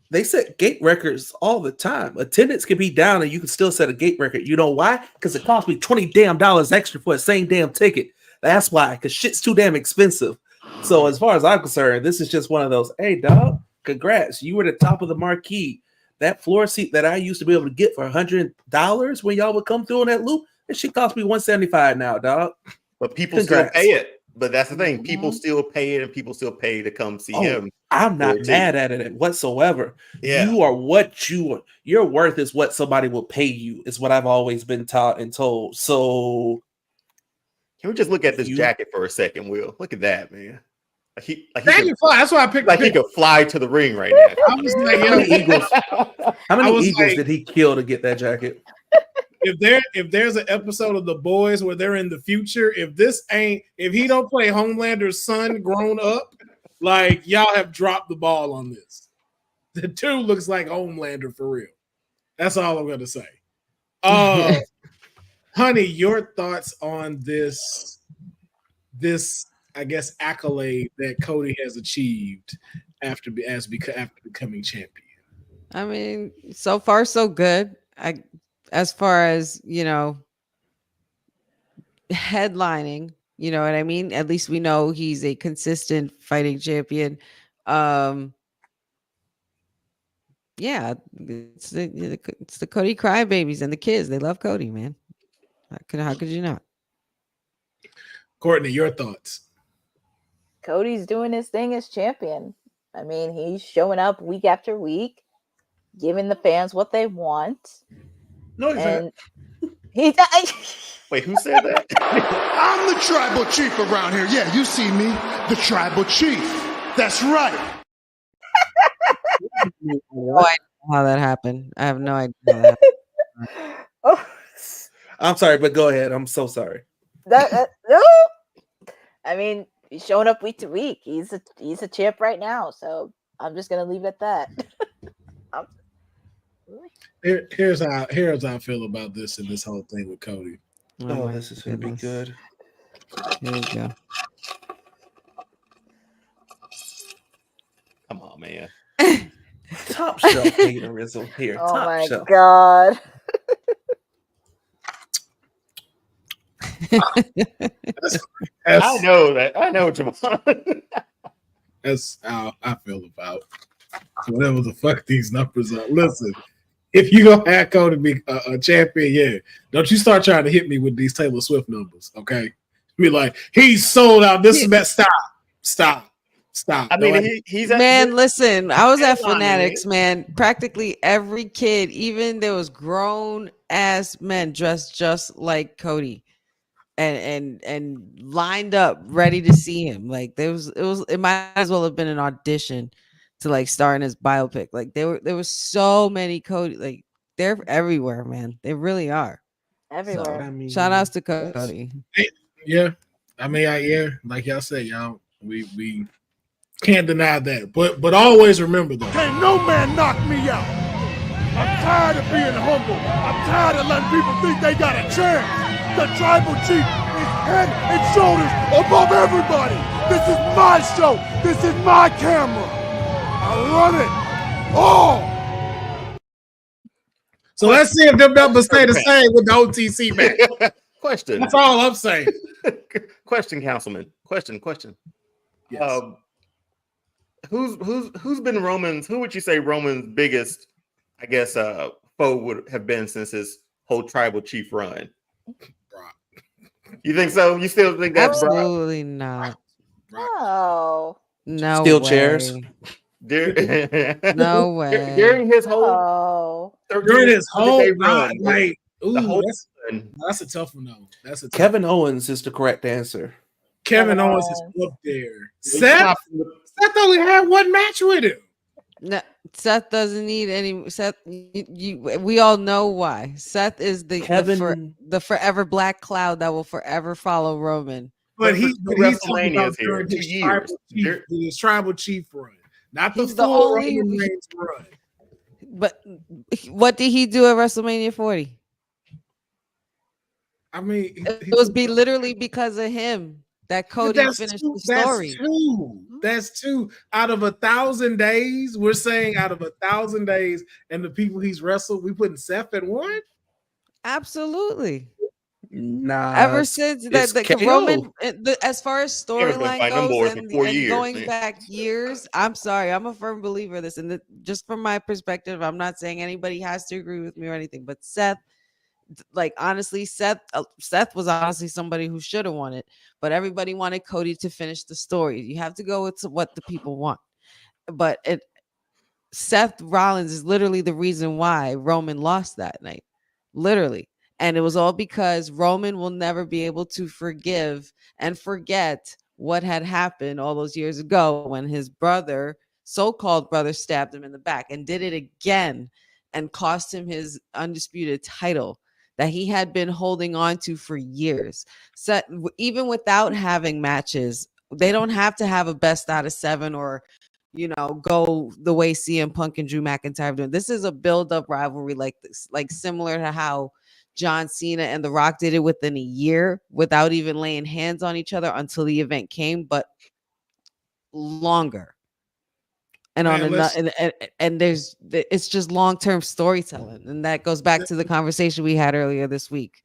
S7: They set gate records all the time. Attendance can be down and you can still set a gate record. You know why? Because it cost me $20 damn extra for the same damn ticket. That's why, because shit's too damn expensive. So as far as I'm concerned, this is just one of those, hey, dog, congrats. You were the top of the marquee. That floor seat that I used to be able to get for $100 when y'all would come through on that loop, that shit cost me $175 now, dog.
S6: But people still pay it. But that's the thing. People still pay it and people still pay to come see him.
S7: I'm not mad at it whatsoever.
S6: Yeah.
S7: You are what you are. Your worth is what somebody will pay you, is what I've always been taught and told. So
S6: can we just look at this jacket for a second, Will? Look at that, man. He
S1: fly. That's why I picked.
S6: Like he could fly to the ring right now.
S1: I was like,
S7: how many Eagles did he kill to get that jacket?
S1: If there's an episode of The Boys where they're in the future, if he don't play Homelander's son grown up, like y'all have dropped the ball on this. The dude looks like Homelander for real. That's all I'm gonna say. Honey, your thoughts on this I guess accolade that Cody has achieved after becoming champion?
S5: I mean, so far so good. As far as, headlining, you know what I mean? At least we know he's a consistent fighting champion. Yeah, it's the Cody crybabies and the kids. They love Cody, man. How could you not?
S1: Courtney, your thoughts?
S8: Cody's doing his thing as champion. I mean, he's showing up week after week, giving the fans what they want.
S1: No, he's not.
S6: Wait, who said that?
S9: I'm the tribal chief around here. Yeah, you see me, the tribal chief. That's right.
S5: No idea how that happened. I have no idea how that happened.
S7: I'm sorry, but go ahead. I'm so sorry.
S8: No, I mean, he's showing up week to week. He's a champ right now, so I'm just gonna leave it at that.
S1: Here's how I feel about this and this whole thing with Cody.
S7: Oh, this is gonna be good.
S5: Here we go.
S6: Come on, man.
S7: Top shelf haterism here.
S8: Oh
S7: Top
S8: my
S7: shelf.
S8: God.
S6: I know that. I know, Jamon.
S1: That's how I feel about whatever the fuck these numbers are. Listen, if you gonna have Cody be a champion, yeah, don't you start trying to hit me with these Taylor Swift numbers, okay? Be like, he's sold out. This is that. Stop.
S6: I mean, he's
S5: man. Listen, I was at Fanatics, man. Practically every kid, even there was grown ass men dressed just like Cody, and lined up ready to see him. Like it might as well have been an audition to like star in his biopic. Like there was so many Cody. Like they're everywhere, man. They really are
S8: everywhere.
S5: So, I mean, shout outs to Cody.
S1: Yeah, I mean, like y'all say, y'all, we can't deny that. But always remember though,
S9: Can't no man knock me out. I'm tired of being humble. I'm tired of letting people think they got a chance. The tribal chief is head and shoulders above everybody. This is my show. This is my camera. I run it all.
S1: So let's see if them numbers stay the same with the OTC match.
S6: Question.
S1: That's all I'm saying.
S6: Question, Councilman. Question.
S1: Yes.
S6: Who's been Roman's? Who would you say Roman's biggest, I guess, foe would have been since his whole tribal chief run?
S1: Brock.
S6: You think so? You still think that's Brock?
S5: Absolutely not.
S1: Brock.
S8: Oh.
S5: No
S7: Steel
S5: way.
S7: chairs.
S5: No way.
S6: During his whole
S8: Oh.
S6: 13
S1: During his whole
S6: day run,
S1: like,
S6: the whole run.
S1: that's a tough one though. That's a tough
S7: Kevin Owens is the correct answer.
S1: Kevin Owens is up there. Seth only had one match with him.
S5: No, Seth doesn't need any. Seth, we all know why. Seth is the forever black cloud that will forever follow Roman.
S1: But he's talking about
S6: WrestleMania's here. 2 years.
S1: His tribal chief run, not the
S5: He's the
S1: full
S5: only-
S1: Roman Reigns run.
S5: But what did he do at WrestleMania 40?
S1: I mean,
S5: It was literally because of him that Cody finished the story.
S1: That's two out of 1,000 days. We're saying out of 1,000 days, and the people he's wrestled, we putting Seth at one.
S5: Absolutely.
S7: Nah.
S5: Ever since that, the
S7: KO.
S5: Roman, as far as
S6: been
S5: storyline
S6: fighting them boys
S5: goes,
S6: for 4
S5: and
S6: years,
S5: going
S6: man.
S5: back years, I'm sorry, I'm a firm believer of this, and just from my perspective, I'm not saying anybody has to agree with me or anything, but Seth, like honestly, Seth was honestly somebody who should have won it, but everybody wanted Cody to finish the story. You have to go with what the people want, but Seth Rollins is literally the reason why Roman lost that night, literally. And it was all because Roman will never be able to forgive and forget what had happened all those years ago when his brother, so-called brother, stabbed him in the back and did it again and cost him his undisputed title that he had been holding on to for years. So even without having matches, they don't have to have a best out of 7 or, go the way CM Punk and Drew McIntyre doing. This is a build-up rivalry like this, like similar to how John Cena and The Rock did it within a year without even laying hands on each other until the event came, but longer. And it's just long-term storytelling, and that goes back to the conversation we had earlier this week.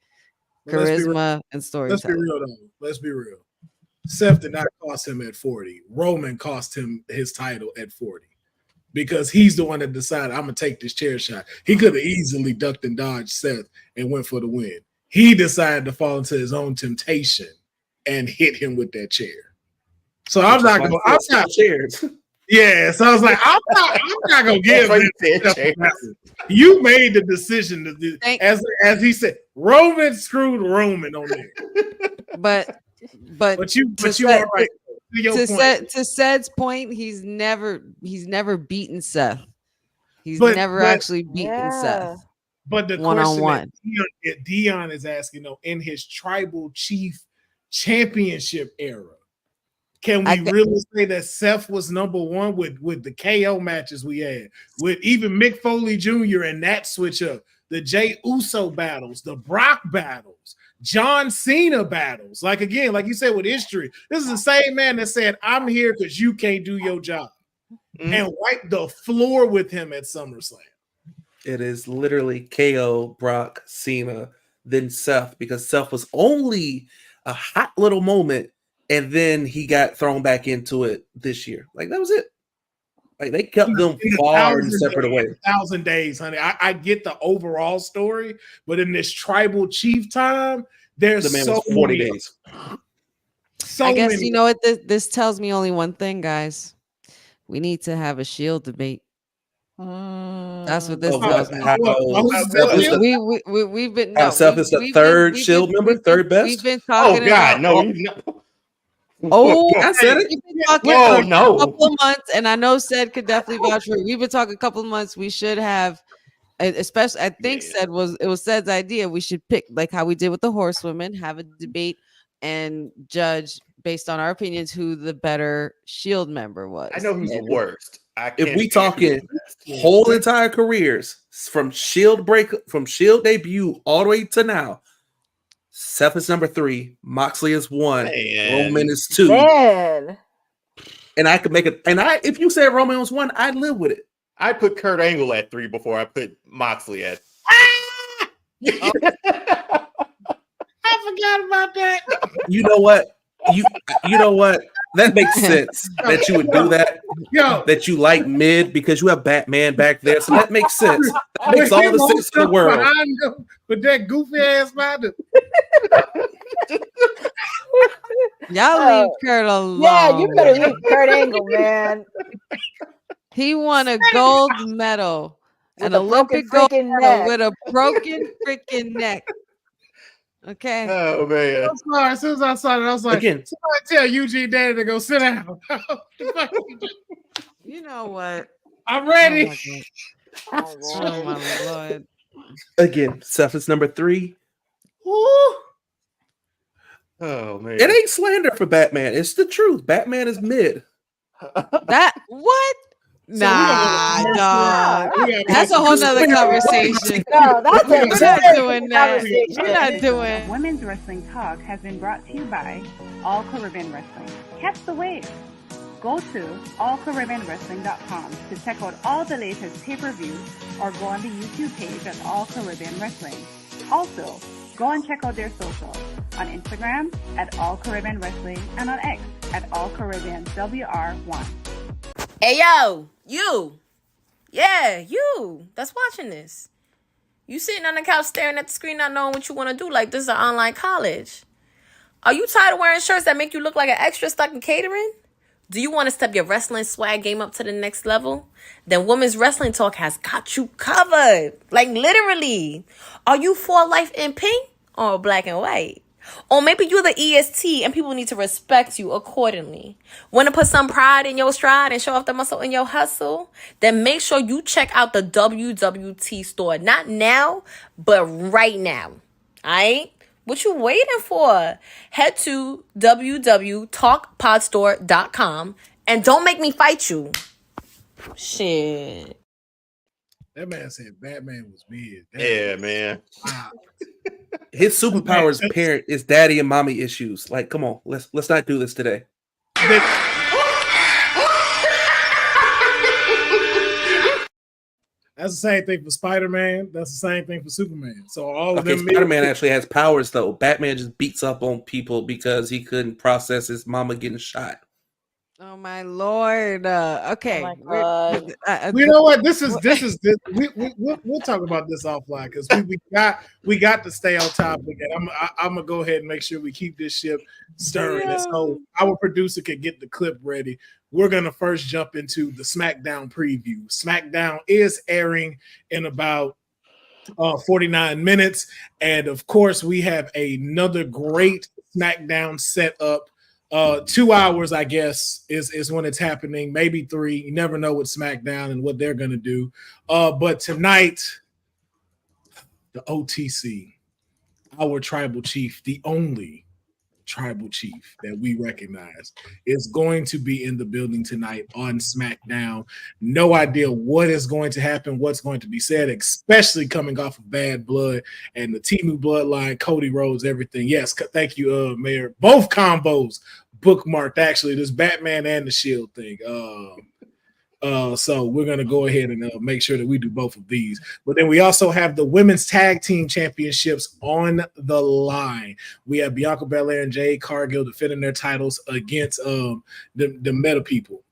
S5: Charisma and storytelling.
S1: Let's be real though. Let's be real. Seth did not cost him at 40. Roman cost him his title at 40. Because he's the one that decided, I'm going to take this chair shot. He could have easily ducked and dodged Seth and went for the win. He decided to fall into his own temptation and hit him with that chair. So I'm not going to chairs. Yeah, so I was like, I'm not going to give it. You made the decision to do, as he said, Roman screwed Roman on there.
S5: But
S1: you are right.
S5: To Seth's point, he's never beaten Seth. He's never actually beaten Seth.
S1: But the
S5: one-on-one.
S1: Dion is asking, though, in his tribal chief championship era, can we really say that Seth was number one with the KO matches we had, with even Mick Foley Jr. and that switch up, the Jey Uso battles, the Brock battles, John Cena battles? Like, again, like you said with history, this is the same man that said, I'm here because you can't do your job, and wiped the floor with him at SummerSlam.
S7: It is literally KO, Brock, Cena, then Seth, because Seth was only a hot little moment, and then he got thrown back into it this year. Like, that was it. Like, they kept them far and separate away.
S1: 1,000 days, honey. I get the overall story, but in this tribal chief time, there's
S7: the man
S1: so
S7: was 40
S1: many,
S7: days.
S5: I guess you know what this tells me only one thing, guys. We need to have a Shield debate. That's what this tells me. We've been
S7: Seth is the third Shield member, third best.
S5: We've been talking
S7: I said it.
S5: We've been talking a couple of months, and I know Sed could definitely vouch for it. We've been talking a couple of months. We should have, especially I think it was Sed's idea. We should pick, like how we did with the horsewomen, have a debate and judge based on our opinions who the better Shield member was.
S6: I know who's the worst.
S7: If we talking whole entire careers from Shield debut all the way to now, Seth is number 3, Moxley is 1, Roman is 2.
S8: Man.
S7: And I could make it. And if you said Roman was 1, I'd live with it.
S6: I put Kurt Angle at 3 before I put Moxley at.
S1: I forgot about that.
S7: You know what? You know what? That makes sense that you would do that.
S1: Yo,
S7: That you like mid because you have Batman back there, so that makes sense. That makes all the sense in the world.
S1: Behind him with that goofy ass body.
S5: Y'all leave Kurt alone.
S8: Yeah, you better leave Kurt Angle, man.
S5: He won a gold medal,
S8: With
S5: an
S8: a broken
S5: Olympic gold
S8: freaking
S5: medal
S8: neck.
S5: with a broken freaking neck. Okay.
S6: Oh man.
S1: I'm sorry. As soon as I saw it, I was like,
S7: Again.
S1: somebody tell Eugene Daddy to go sit down.
S5: You know what?
S1: I'm ready.
S5: Oh my Lord.
S7: Again, Seth is number 3.
S1: Ooh.
S6: Oh man.
S7: It ain't slander for Batman. It's the truth. Batman is mid.
S5: That what? Nah, dog. That's a whole nother conversation.
S8: No, that's
S5: We're
S8: a
S5: not
S8: very
S5: doing that.
S8: conversation.
S5: We're not doing.
S10: Women's Wrestling Talk has been brought to you by All Caribbean Wrestling. Catch the wave. Go to allcaribbeanwrestling.com to check out all the latest pay-per-views or go on the YouTube page at All Caribbean Wrestling. Also, go and check out their socials on Instagram at All Caribbean Wrestling and on X at All Caribbean WR1.
S4: Hey, yo, you. Yeah, you that's watching this. You sitting on the couch staring at the screen not knowing what you want to do like this is an online college. Are you tired of wearing shirts that make you look like an extra stuck in catering? Do you want to step your wrestling swag game up to the next level? Then Women's Wrestling Talk has got you covered. Like literally. Are you for life in pink or black and white? Or maybe you're the EST and people need to respect you accordingly. Want to put some pride in your stride and show off the muscle in your hustle? Then make sure you check out the WWT store. Not now, but right now. Alright? What you waiting for? Head to www.talkpodstore.com and don't make me fight you. Shit.
S1: That man said Batman was mid.
S6: Yeah, man.
S1: Wow.
S7: His superpower's parent is daddy and mommy issues. Like, come on, let's not do this today.
S1: That's the same thing for Spider-Man. That's the same thing for Superman. So all of
S7: Okay,
S1: them.
S7: Spider-Man actually has powers though. Batman just beats up on people because he couldn't process his mama getting shot.
S5: Oh my Lord. Okay.
S8: Oh my God.
S1: You know what? This. We'll talk about this offline because we got to stay on topic, and I'm gonna go ahead and make sure we keep this ship stirring. And so our producer can get the clip ready. We're gonna first jump into the SmackDown preview. SmackDown is airing in about 49 minutes, and of course we have another great SmackDown set up. 2 hours, I guess, is when it's happening. Maybe 3. You never know with SmackDown and what they're gonna do. But tonight, the OTC, our tribal chief, the only tribal chief that we recognize, is going to be in the building tonight on SmackDown. No idea what is going to happen, what's going to be said, especially coming off of Bad Blood and the Timu Bloodline, Cody Rhodes, everything. Yes, thank you, Mayor. Both combos bookmarked, actually, this Batman and the Shield thing. So we're going to go ahead and make sure that we do both of these. But then we also have the Women's Tag Team Championships on the line. We have Bianca Belair and Jade Cargill defending their titles against the Meta people.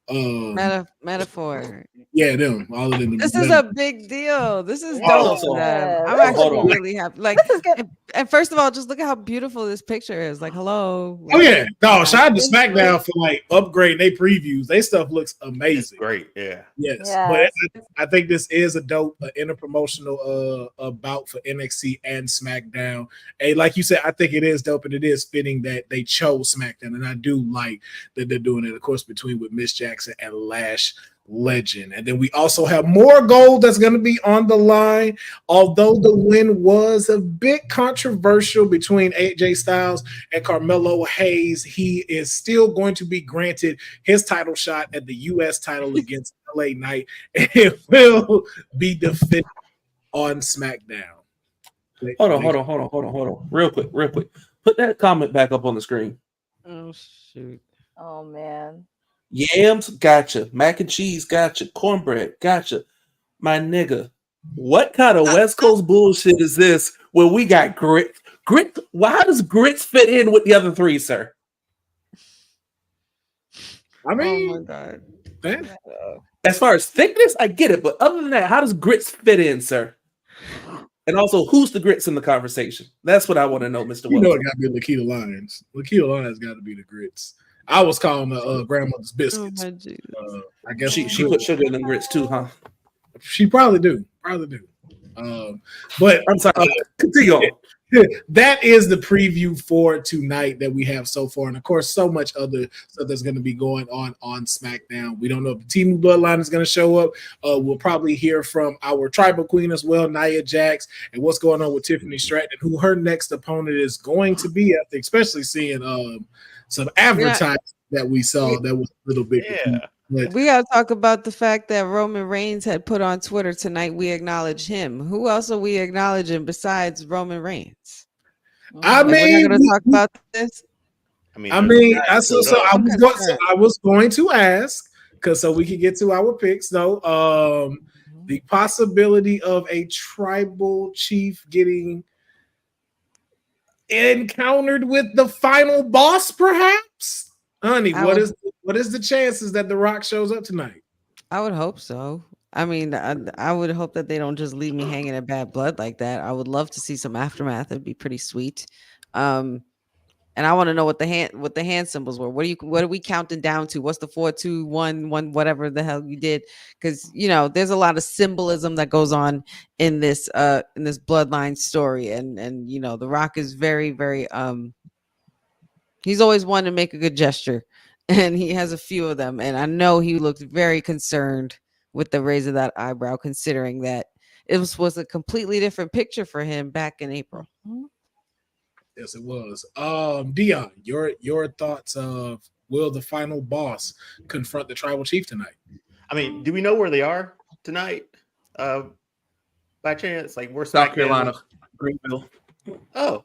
S5: Metaphor.
S1: Yeah, them. All of them.
S5: This is a big deal. This is
S7: Oh,
S5: dope.
S8: yeah.
S5: I'm actually really happy. Like,
S8: This is good.
S5: and first of all, just look at how beautiful this picture is. Like, hello.
S1: Oh yeah, no! Shout out to SmackDown for like upgrading their previews. Their stuff looks amazing.
S6: Great, yeah.
S1: Yes,
S8: Yes.
S1: but I think this is a dope interpromotional bout for NXT and SmackDown. And like you said, I think it is dope, and it is fitting that they chose SmackDown, and I do like that they're doing it, of course, between with Miss Jackson and Lash Legend. And then we also have more gold that's going to be on the line. Although the win was a bit controversial between AJ Styles and Carmelo Hayes, he is still going to be granted his title shot at the U.S. title against LA Knight. And it will be defended on SmackDown.
S7: Hold on. Real quick. Put that comment back up on the screen.
S5: Oh shoot.
S8: Oh man.
S7: Yams, gotcha. Mac and cheese, gotcha. Cornbread, gotcha. My nigga, what kind of West Coast bullshit is this where we got grit? How does grits fit in with the other three, sir?
S1: I
S5: Oh my
S1: mean,
S5: god.
S1: man,
S7: As far as thickness, I get it, but other than that, how does grits fit in, sir? And also, who's the grits in the conversation? That's what I want to know, Mr.
S1: you know
S7: Wells.
S1: it got to be Lakita Lyons. Lakita Lyons got to be the grits. I was calling the grandmother's
S5: Oh
S1: biscuits.
S5: my Jesus.
S1: I guess
S7: She put sugar in them grits too, huh?
S1: she probably do. But
S7: I'm sorry. Continue on.
S1: that is the preview for tonight that we have so far, and of course, so much other stuff that's going to be going on SmackDown. We don't know if the Team Bloodline is going to show up. We'll probably hear from our Tribal Queen as well, Nia Jax, and what's going on with Tiffany Stratton, who her next opponent is going to be. I think, especially seeing some advertising that we saw that was a little bit.
S6: Yeah.
S1: But
S5: We gotta talk about the fact that Roman Reigns had put on Twitter tonight. We acknowledge him. Who else are we acknowledging besides Roman Reigns?
S1: I
S5: Like, we're
S1: mean,
S5: not gonna talk about this.
S1: I was going to ask because so we can get to our picks though. The possibility of a tribal chief getting encountered with the final boss, perhaps. Honey, what is the chances that The Rock shows up tonight?
S5: I would hope so. I mean, I would hope that they don't just leave me hanging in bad blood like that. I would love to see some aftermath. It'd be pretty sweet. And I want to know what the hand symbols were. What are we counting down to? What's the 4, 2, 1, 1, whatever the hell you did? Because there's a lot of symbolism that goes on in this bloodline story, and The Rock is very, very he's always wanted to make a good gesture, and he has a few of them. And I know he looked very concerned with the raise of that eyebrow, considering that it was a completely different picture for him back in April.
S1: Yes, it was. Dion, your thoughts of will the final boss confront the tribal chief tonight?
S6: I mean, do we know where they are tonight? By chance, like we're
S7: South Carolina, Greenville.
S6: Oh,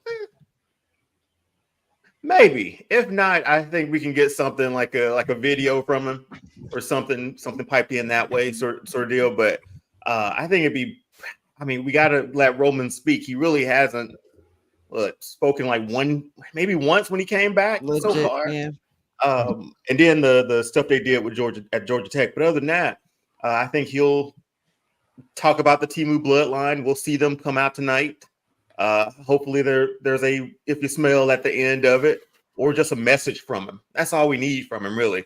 S6: maybe. If not, I think we can get something like a video from him or something piped in that way, sort of deal. But I think it'd be. I mean, we got to let Roman speak. He really hasn't spoken like maybe once when he came back so far.
S5: Yeah.
S6: And then the stuff they did with Georgia Tech. But other than that, I think he'll talk about the Temu bloodline. We'll see them come out tonight. Hopefully there's a if you smell at the end of it, or just a message from him. That's all we need from him, really.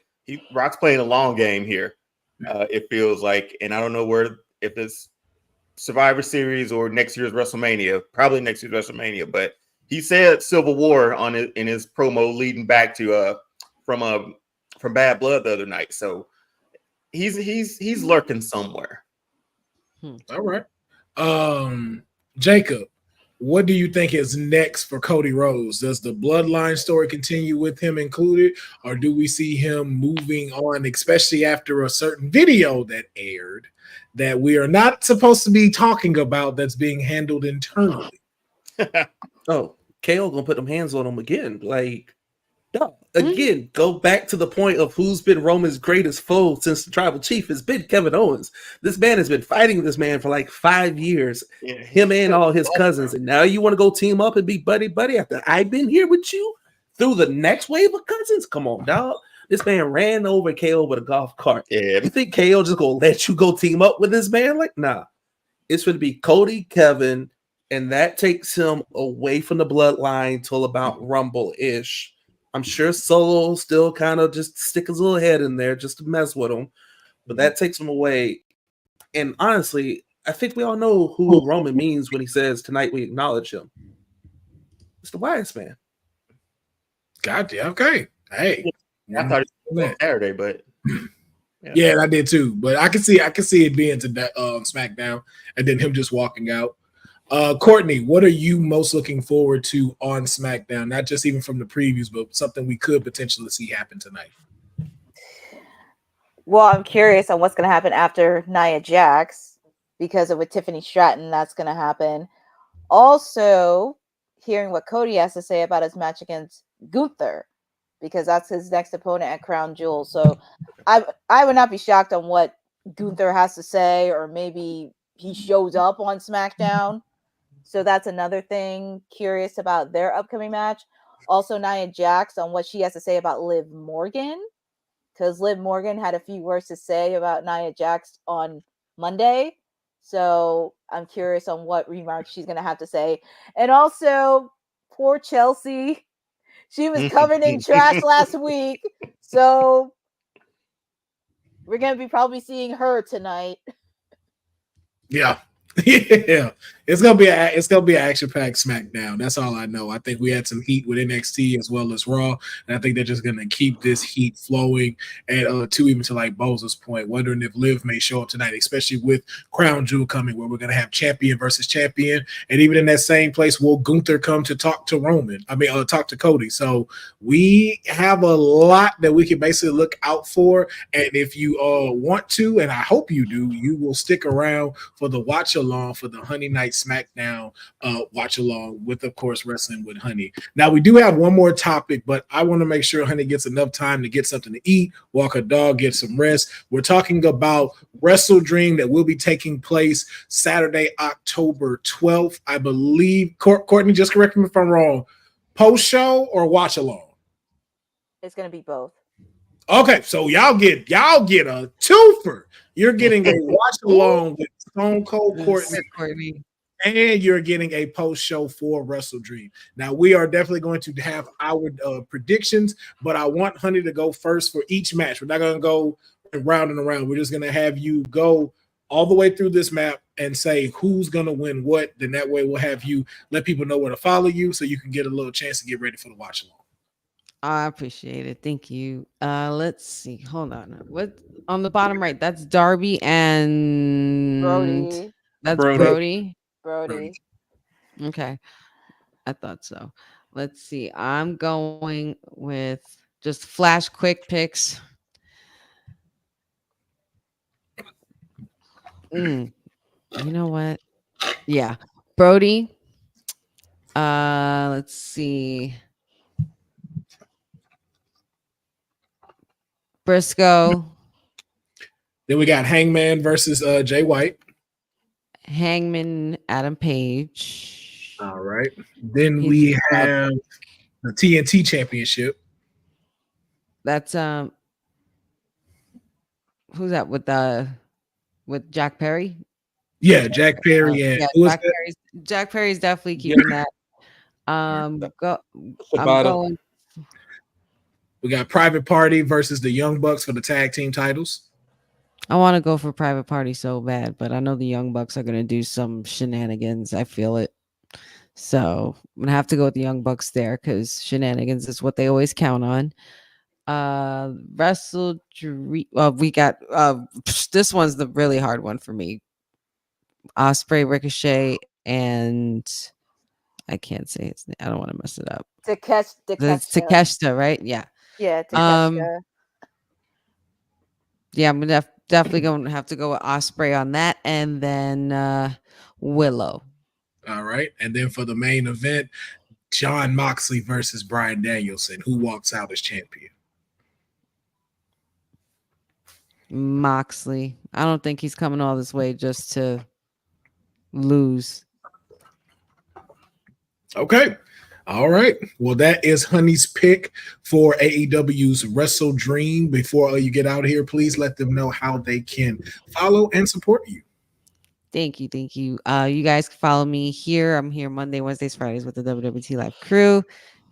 S6: Rock's playing a long game here. It feels like, and I don't know if it's Survivor Series or next year's WrestleMania. Probably next year's WrestleMania, but he said Civil War in his promo leading back to from Bad Blood the other night. So he's lurking somewhere.
S1: All right. Jacob, what do you think is next for Cody Rhodes? Does the bloodline story continue with him included, or do we see him moving on, especially after a certain video that aired that we are not supposed to be talking about that's being handled internally?
S7: Oh, KO gonna put them hands on him again. Like, no. Again, go back to the point of who's been Roman's greatest foe since the tribal chief has been Kevin Owens. This man has been fighting this man for like 5 years, him and all his cousins. And now you want to go team up and be buddy after I've been here with you through the next wave of cousins? Come on, dog. This man ran over KO with a golf cart.
S6: Yeah.
S7: You think KO just gonna let you go team up with this man? Like, nah. It's going to be Cody, Kevin, and that takes him away from the bloodline till about Rumble-ish. I'm sure Solo still kind of just stick his little head in there just to mess with him, but that takes him away. And honestly, I think we all know who Roman means when he says tonight we acknowledge him. It's the Wise Man.
S1: Gotcha. Okay. Hey,
S6: I thought it was Saturday, but
S1: yeah, I did too. But I can see it being to that SmackDown, and then him just walking out. Courtney, what are you most looking forward to on SmackDown? Not just even from the previews, but something we could potentially see happen tonight.
S8: Well, I'm curious on what's going to happen after Nia Jax, because with Tiffany Stratton, that's going to happen. Also, hearing what Cody has to say about his match against Gunther, because that's his next opponent at Crown Jewel. So I would not be shocked on what Gunther has to say, or maybe he shows up on SmackDown. So that's another thing. Curious about their upcoming match. Also, Nia Jax on what she has to say about Liv Morgan, because Liv Morgan had a few words to say about Nia Jax on Monday. So I'm curious on what remarks she's going to have to say. And also, poor Chelsea. She was covered in trash last week. So we're going to be probably seeing her tonight.
S1: Yeah. Yeah, it's gonna be an action-packed SmackDown. That's all I know. I think we had some heat with NXT as well as Raw, and I think they're just gonna keep this heat flowing. And even to like Boza's point, wondering if Liv may show up tonight, especially with Crown Jewel coming, where we're gonna have champion versus champion, and even in that same place, will Gunther come to talk to Roman? Talk to Cody. So we have a lot that we can basically look out for. And if you want to, and I hope you do, you will stick around for the watch along for the Honey Night SmackDown watch along with, of course, Wrestling with Honey. Now, we do have one more topic, but I want to make sure Honey gets enough time to get something to eat, walk her dog, get some rest. We're talking about Wrestle Dream that will be taking place Saturday, October 12th. I believe, Courtney, just correct me if I'm wrong, post show or watch along?
S8: It's going to be both.
S1: Okay, so y'all get a twofer. You're getting a watch along with Stone Cold Courtney, and you're getting a post show for Wrestle Dream. Now we are definitely going to have our predictions, but I want Honey to go first for each match. We're not going to go round and around. We're just going to have you go all the way through this map and say who's going to win what. Then that way we'll have you let people know where to follow you so you can get a little chance to get ready for the watch along.
S5: I appreciate it. Thank you. Let's see. Hold on. What on the bottom right? That's Darby and
S8: Brody.
S5: That's Brody.
S8: Brody.
S5: Okay. I thought so. Let's see. I'm going with just flash quick picks. You know what? Yeah. Brody. Let's see. Briscoe.
S1: Then we got Hangman versus Jay White.
S5: Hangman, Adam Page.
S1: All right. Then we have the TNT Championship.
S5: That's who's that with Jack Perry?
S1: Yeah, Jack Perry and
S5: Jack Perry's definitely keeping that. I'm going.
S1: We got Private Party versus the Young Bucks for the tag team titles.
S5: I want to go for Private Party so bad, but I know the Young Bucks are going to do some shenanigans. I feel it. So I'm going to have to go with the Young Bucks there because shenanigans is what they always count on. Wrestle Dream. We got this one's the really hard one for me. Osprey, Ricochet, and I can't say its name. I don't want to mess it up. Takeshita, right? Yeah.
S8: Yeah, Takeshita.
S5: Yeah, I'm definitely going to have to go with Osprey on that, and then Willow.
S1: All right, and then for the main event, Jon Moxley versus Bryan Danielson. Who walks out as champion?
S5: Moxley. I don't think he's coming all this way just to lose.
S1: Okay. All right. Well, that is Honey's pick for AEW's Wrestle Dream. Before you get out of here, please let them know how they can follow and support you.
S5: Thank you. You guys can follow me here. I'm here Monday, Wednesdays, Fridays with the WWT Live crew.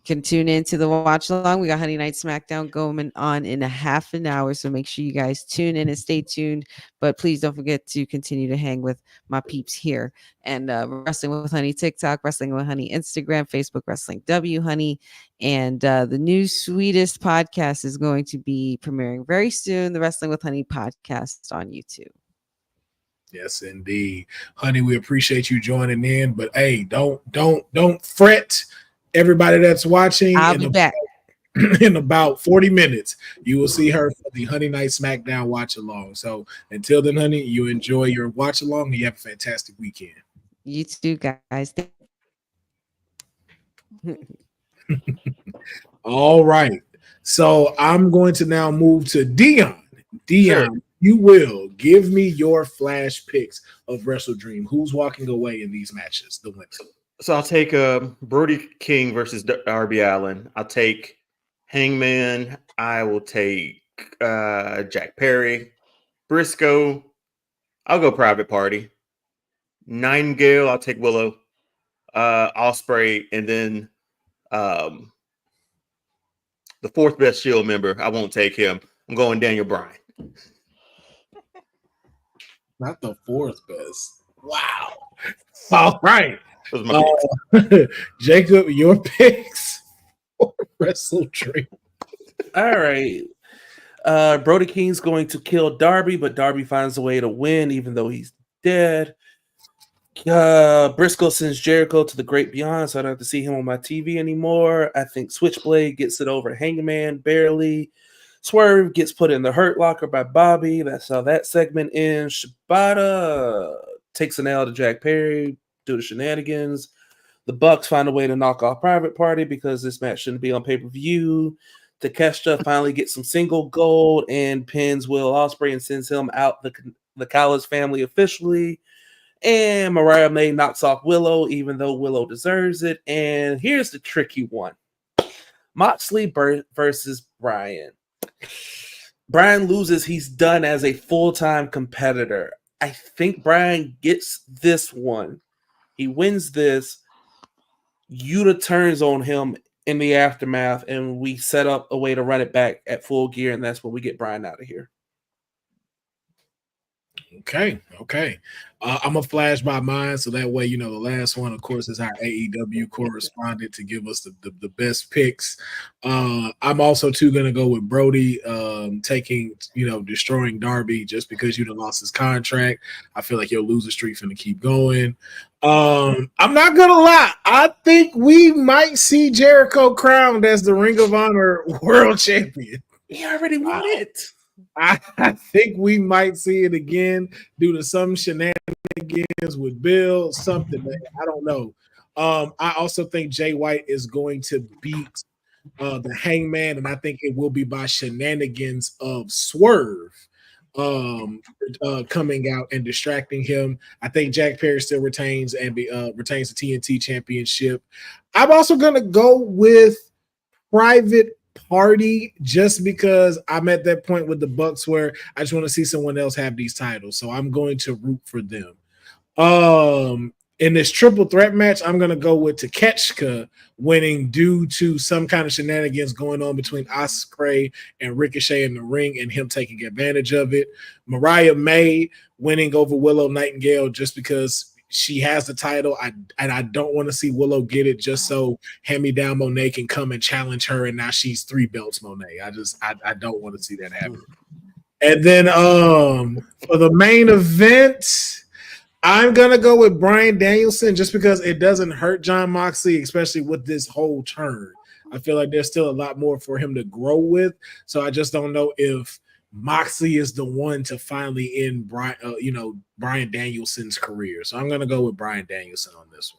S5: Can tune into the watch along. We got Honey Night SmackDown going on in a half an hour, so make sure you guys tune in and stay tuned. But please don't forget to continue to hang with my peeps here and Wrestling with Honey TikTok, Wrestling with Honey Instagram, Facebook, Wrestling W Honey, and the new sweetest podcast is going to be premiering very soon. The Wrestling with Honey podcast on YouTube.
S1: Yes, indeed, Honey. We appreciate you joining in, but hey, don't fret. Everybody that's watching,
S5: I'll be back
S1: in about 40 minutes. You will see her for the Honey Night SmackDown watch along. So until then, Honey, you enjoy your watch along and you have a fantastic weekend.
S5: You too, guys.
S1: All right. So I'm going to now move to Dion. Sure. You will give me your flash picks of Wrestle Dream. Who's walking away in these matches? The winner.
S6: So I'll take Brody King versus Darby Allin. I'll take Hangman. I will take Jack Perry, Briscoe. I'll go Private Party. Nightingale. I'll take Willow. Osprey, and then the fourth best Shield member. I won't take him. I'm going Daniel Bryan.
S1: Not the fourth best. Wow. All right.
S6: Those are my picks.
S1: Jacob, your picks for Wrestle Dream.
S7: All right. Brody King's going to kill Darby, but Darby finds a way to win, even though he's dead. Briscoe sends Jericho to the great beyond, so I don't have to see him on my TV anymore. I think Switchblade gets it over Hangman, barely. Swerve gets put in the Hurt Locker by Bobby. That's how that segment ends. Shibata takes an L to Jack Perry due to shenanigans. The Bucks find a way to knock off Private Party because this match shouldn't be on pay-per-view. Takeshita finally gets some single gold and pins Will Ospreay and sends him out the Callis family officially. And Mariah May knocks off Willow, even though Willow deserves it. And here's the tricky one. Moxley versus Bryan. Bryan loses. He's done as a full-time competitor. I think Bryan gets this one. He wins this. Yuta turns on him in the aftermath, and we set up a way to run it back at Full Gear, and that's when we get Bryan out of here.
S1: Okay. I'm gonna flash by mine so that way, the last one, of course, is our AEW correspondent to give us the best picks. I'm also too gonna go with Brody taking, destroying Darby just because Yuta lost his contract. I feel like he'll lose the streak and to keep going. I'm not gonna lie. I think we might see Jericho crowned as the Ring of Honor World Champion.
S7: He already won it.
S1: I think we might see it again due to some shenanigans with Bill, something, man. I don't know. I also think Jay White is going to beat the Hangman, and I think it will be by shenanigans of Swerve coming out and distracting him. I think Jack Perry still retains retains the TNT Championship. I'm also gonna go with Private Party just because I'm at that point with the Bucks where I just want to see someone else have these titles. So I'm going to root for them. In this triple threat match, I'm going to go with Takeshita winning due to some kind of shenanigans going on between Ospreay and Ricochet in the ring and him taking advantage of it. Mariah May winning over Willow Nightingale just because she has the title. I don't want to see Willow get it just so hand-me-down Monet can come and challenge her, and now she's 3 belts Monet. I don't want to see that happen. And then for the main event, I'm gonna go with Bryan Danielson just because it doesn't hurt Jon Moxley, especially with this whole turn. I feel like there's still a lot more for him to grow with. So I just don't know if Moxley is the one to finally end Bryan Danielson's career. So I'm gonna go with Bryan Danielson on this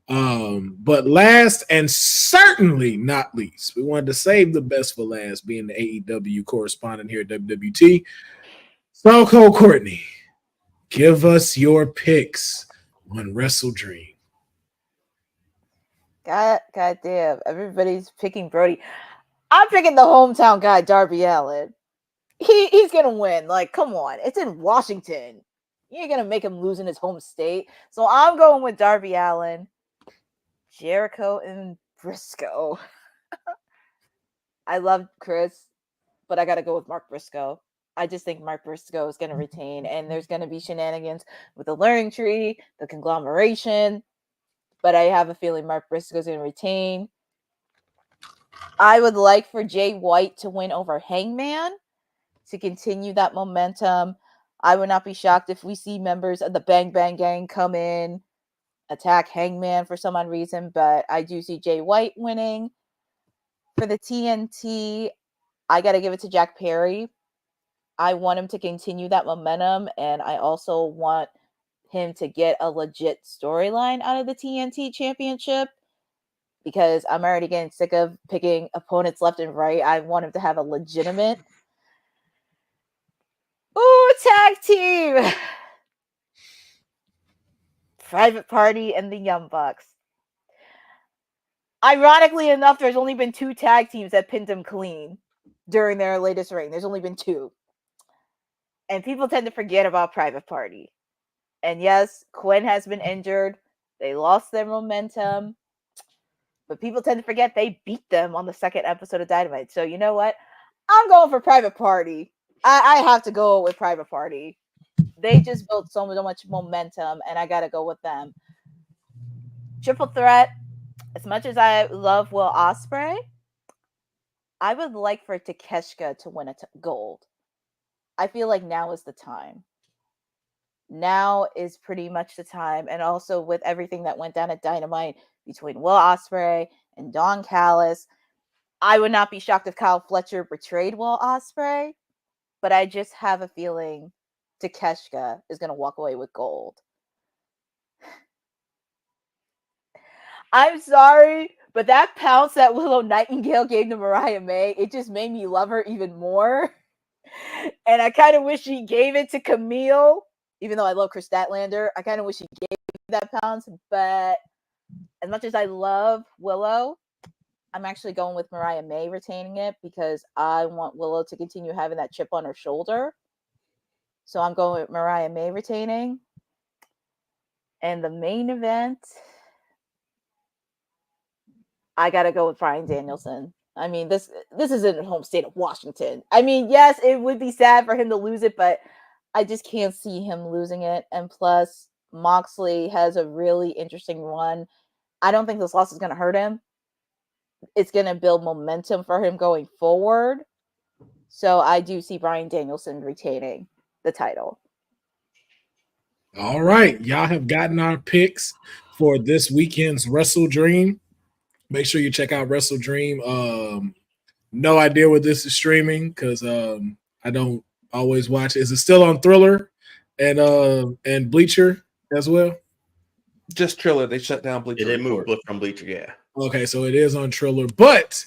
S1: one. But last and certainly not least, we wanted to save the best for last, being the AEW correspondent here at WWT. Stone Cold Courtney, give us your picks on Wrestle Dream.
S8: God damn, everybody's picking Brody. I'm picking the hometown guy, Darby Allin. He's gonna win. Like, come on, it's in Washington. You ain't gonna make him lose in his home state. So I'm going with Darby Allin, Jericho, and Briscoe. I love Chris, but I gotta go with Mark Briscoe. I just think Mark Briscoe is gonna retain, and there's gonna be shenanigans with the learning tree, the conglomeration. But I have a feeling Mark Briscoe is gonna retain. I would like for Jay White to win over Hangman to continue that momentum. I would not be shocked if we see members of the Bang Bang Gang come in, attack Hangman for some odd reason, but I do see Jay White winning. For the TNT, I got to give it to Jack Perry. I want him to continue that momentum, and I also want him to get a legit storyline out of the TNT Championship because I'm already getting sick of picking opponents left and right. I want him to have a legitimate tag team. Private Party and the Young Bucks. Ironically enough, there's only been 2 tag teams that pinned him clean. during their latest reign. There's only been 2. And people tend to forget about Private Party. And yes, Quinn has been injured. They lost their momentum. But people tend to forget they beat them on the 2nd episode of Dynamite. So you know what? I'm going for Private Party. I have to go with Private Party. They just built so much momentum, and I got to go with them. Triple Threat, as much as I love Will Ospreay, I would like for Takeshita to win gold. I feel like now is the time. Now is pretty much the time. And also with everything that went down at Dynamite between Will Ospreay and Don Callis, I would not be shocked if Kyle Fletcher betrayed Will Ospreay, but I just have a feeling Takeshita is going to walk away with gold. I'm sorry, but that pounce that Willow Nightingale gave to Mariah May, it just made me love her even more. And I kind of wish she gave it to Camille, even though I love Chris Statlander. I kind of wish she gave that pounce, but as much as I love Willow, I'm actually going with Mariah May retaining it because I want Willow to continue having that chip on her shoulder. So I'm going with Mariah May retaining. And the main event, I got to go with Bryan Danielson. I mean, this is in the home state of Washington. I mean, yes, it would be sad for him to lose it, but I just can't see him losing it. And plus, Moxley has a really interesting run. I don't think this loss is going to hurt him. It's going to build momentum for him going forward. So I do see Bryan Danielson retaining the title.
S1: All right. Y'all have gotten our picks for this weekend's Wrestle Dream. Make sure you check out Wrestle Dream. No idea what this is streaming because I don't always watch it. Is it still on Thriller and Bleacher as well?
S7: Just Triller. They shut down Bleacher.
S6: It did move from Bleacher, yeah.
S1: Okay, so it is on Triller, but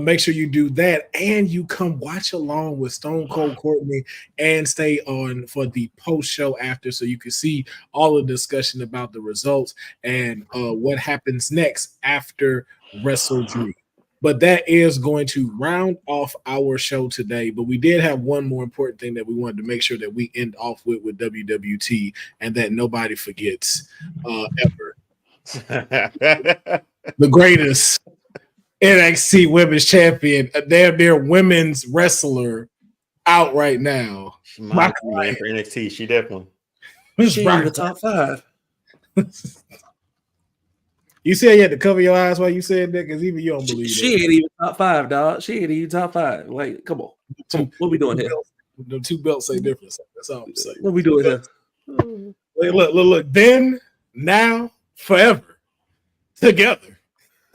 S1: make sure you do that and you come watch along with Stone Cold Courtney and stay on for the post show after so you can see all the discussion about the results and what happens next after Wrestle Dream. But that is going to round off our show today. But we did have one more important thing that we wanted to make sure that we end off with WWT and that nobody forgets ever. The greatest NXT Women's Champion, their women's wrestler out right now.
S6: My man for NXT, she definitely.
S7: She in the top 5.
S1: You said you had to cover your eyes while you said that because even you don't believe
S7: she ain't even top 5, dog. She ain't even top 5. Like, come on. What we doing here?
S1: The 2 belts say different. That's all I'm saying.
S7: What we doing here?
S1: Look. Then, now, forever, together.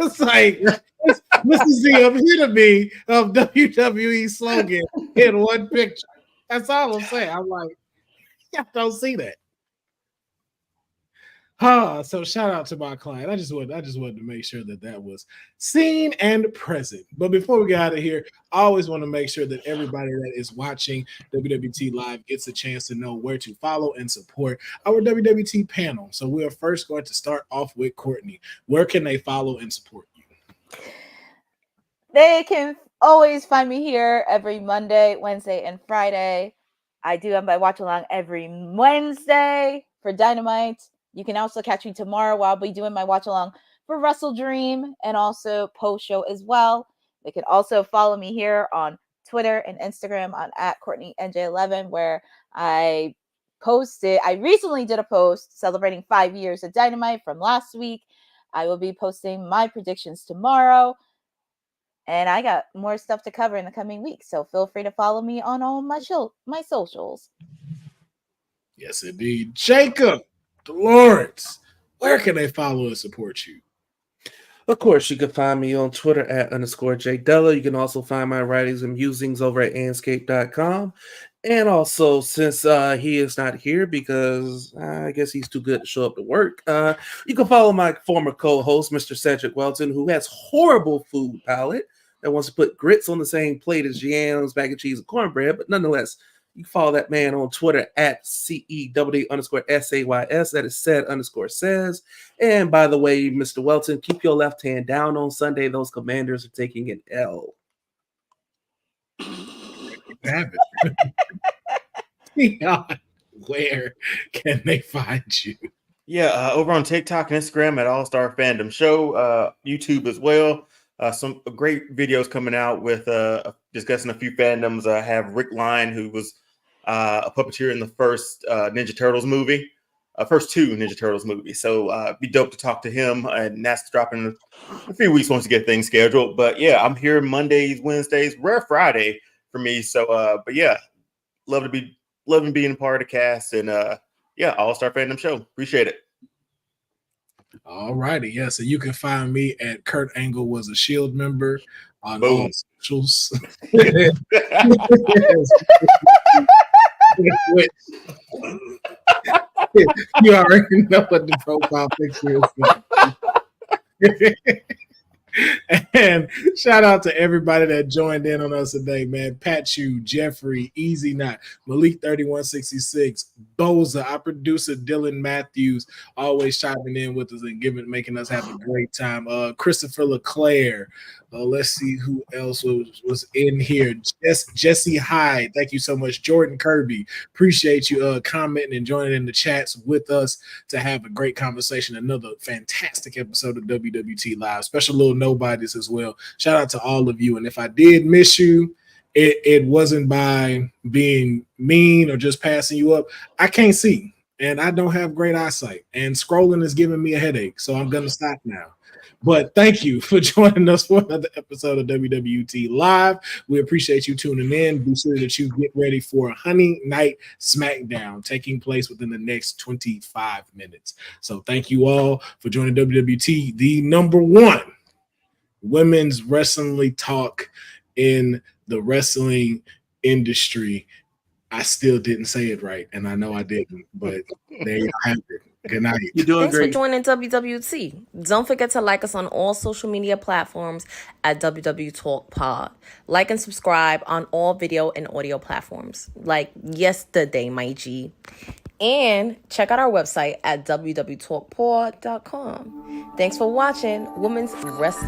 S1: It's like this is the epitome of WWE slogan in one picture. That's all I'm saying. I'm like, y'all don't see that. So shout out to my client. I just wanted to make sure that was seen and present. But before we get out of here, I always want to make sure that everybody that is watching WWT Live gets a chance to know where to follow and support our WWT panel. So we are first going to start off with Courtney. Where can they follow and support you?
S8: They can always find me here every Monday, Wednesday, and Friday. I do have my watch along every Wednesday for Dynamite. You can also catch me tomorrow while I'll be doing my watch along for Wrestle Dream and also post show as well. They can also follow me here on Twitter and Instagram on @CourtneyNJ11 where I recently did a post celebrating 5 years of Dynamite from last week. I will be posting my predictions tomorrow. And I got more stuff to cover in the coming weeks. So feel free to follow me on all my socials.
S1: Yes, indeed. Jacob Lawrence, where can they follow and support you?
S7: Of course, you can find me on Twitter @_JDella. You can also find my writings and musings over at anscape.com. And also, since he is not here because I guess he's too good to show up to work, you can follow my former co-host, Mr. Cedric Welton, who has horrible food palate that wants to put grits on the same plate as yams, mac and cheese, and cornbread. But nonetheless, you can follow that man on Twitter @CEW_SAYS. That is said_says. And by the way, Mr. Welton, keep your left hand down on Sunday. Those Commanders are taking an L.
S1: have it. Dion, where can they find you?
S6: Yeah, over on TikTok and Instagram at All Star Fandom Show, YouTube as well. Some great videos coming out with discussing a few fandoms. I have Rick Line, who was a puppeteer in the first Ninja Turtles movie, first two Ninja Turtles movies. So be dope to talk to him, and that's dropping in a few weeks once you get things scheduled. But yeah, I'm here Mondays, Wednesdays, rare Friday for me. So, but yeah, loving being a part of the cast, and yeah, All Star Fandom Show. Appreciate it.
S1: All righty. Yeah. So you can find me at Kurt Angle was a Shield member on
S6: Boom.
S1: all socials. You already know what the profile picture is. And shout out to everybody that joined in on us today, man. Pachu, Jeffrey, Easy Knot, Malik 3166, Boza, our producer Dylan Matthews, always chiming in with us and making us have a great time. Christopher LeClaire. Let's see who else was in here. Jesse Hyde, thank you so much. Jordan Kirby, appreciate you commenting and joining in the chats with us to have a great conversation. Another fantastic episode of WWT Live. Special little nobodies as well. Shout out to all of you. And if I did miss you, it wasn't by being mean or just passing you up. I can't see, and I don't have great eyesight, and scrolling is giving me a headache, so I'm going to stop now. But thank you for joining us for another episode of WWT Live. We appreciate you tuning in. Be sure that you get ready for Honey Night SmackDown taking place within the next 25 minutes. So thank you all for joining WWT, the number one women's wrestling talk in the wrestling industry. I still didn't say it right, and I know I didn't, but there you have it. Good night.
S7: You're doing
S4: Thanks
S7: great.
S4: for joining WWT. Don't forget to like us on all social media platforms at WW Talk Pod. Like and subscribe on all video and audio platforms like yesterday, my G. And check out our website at www.talkpod.com. Thanks for watching Women's Wrestling.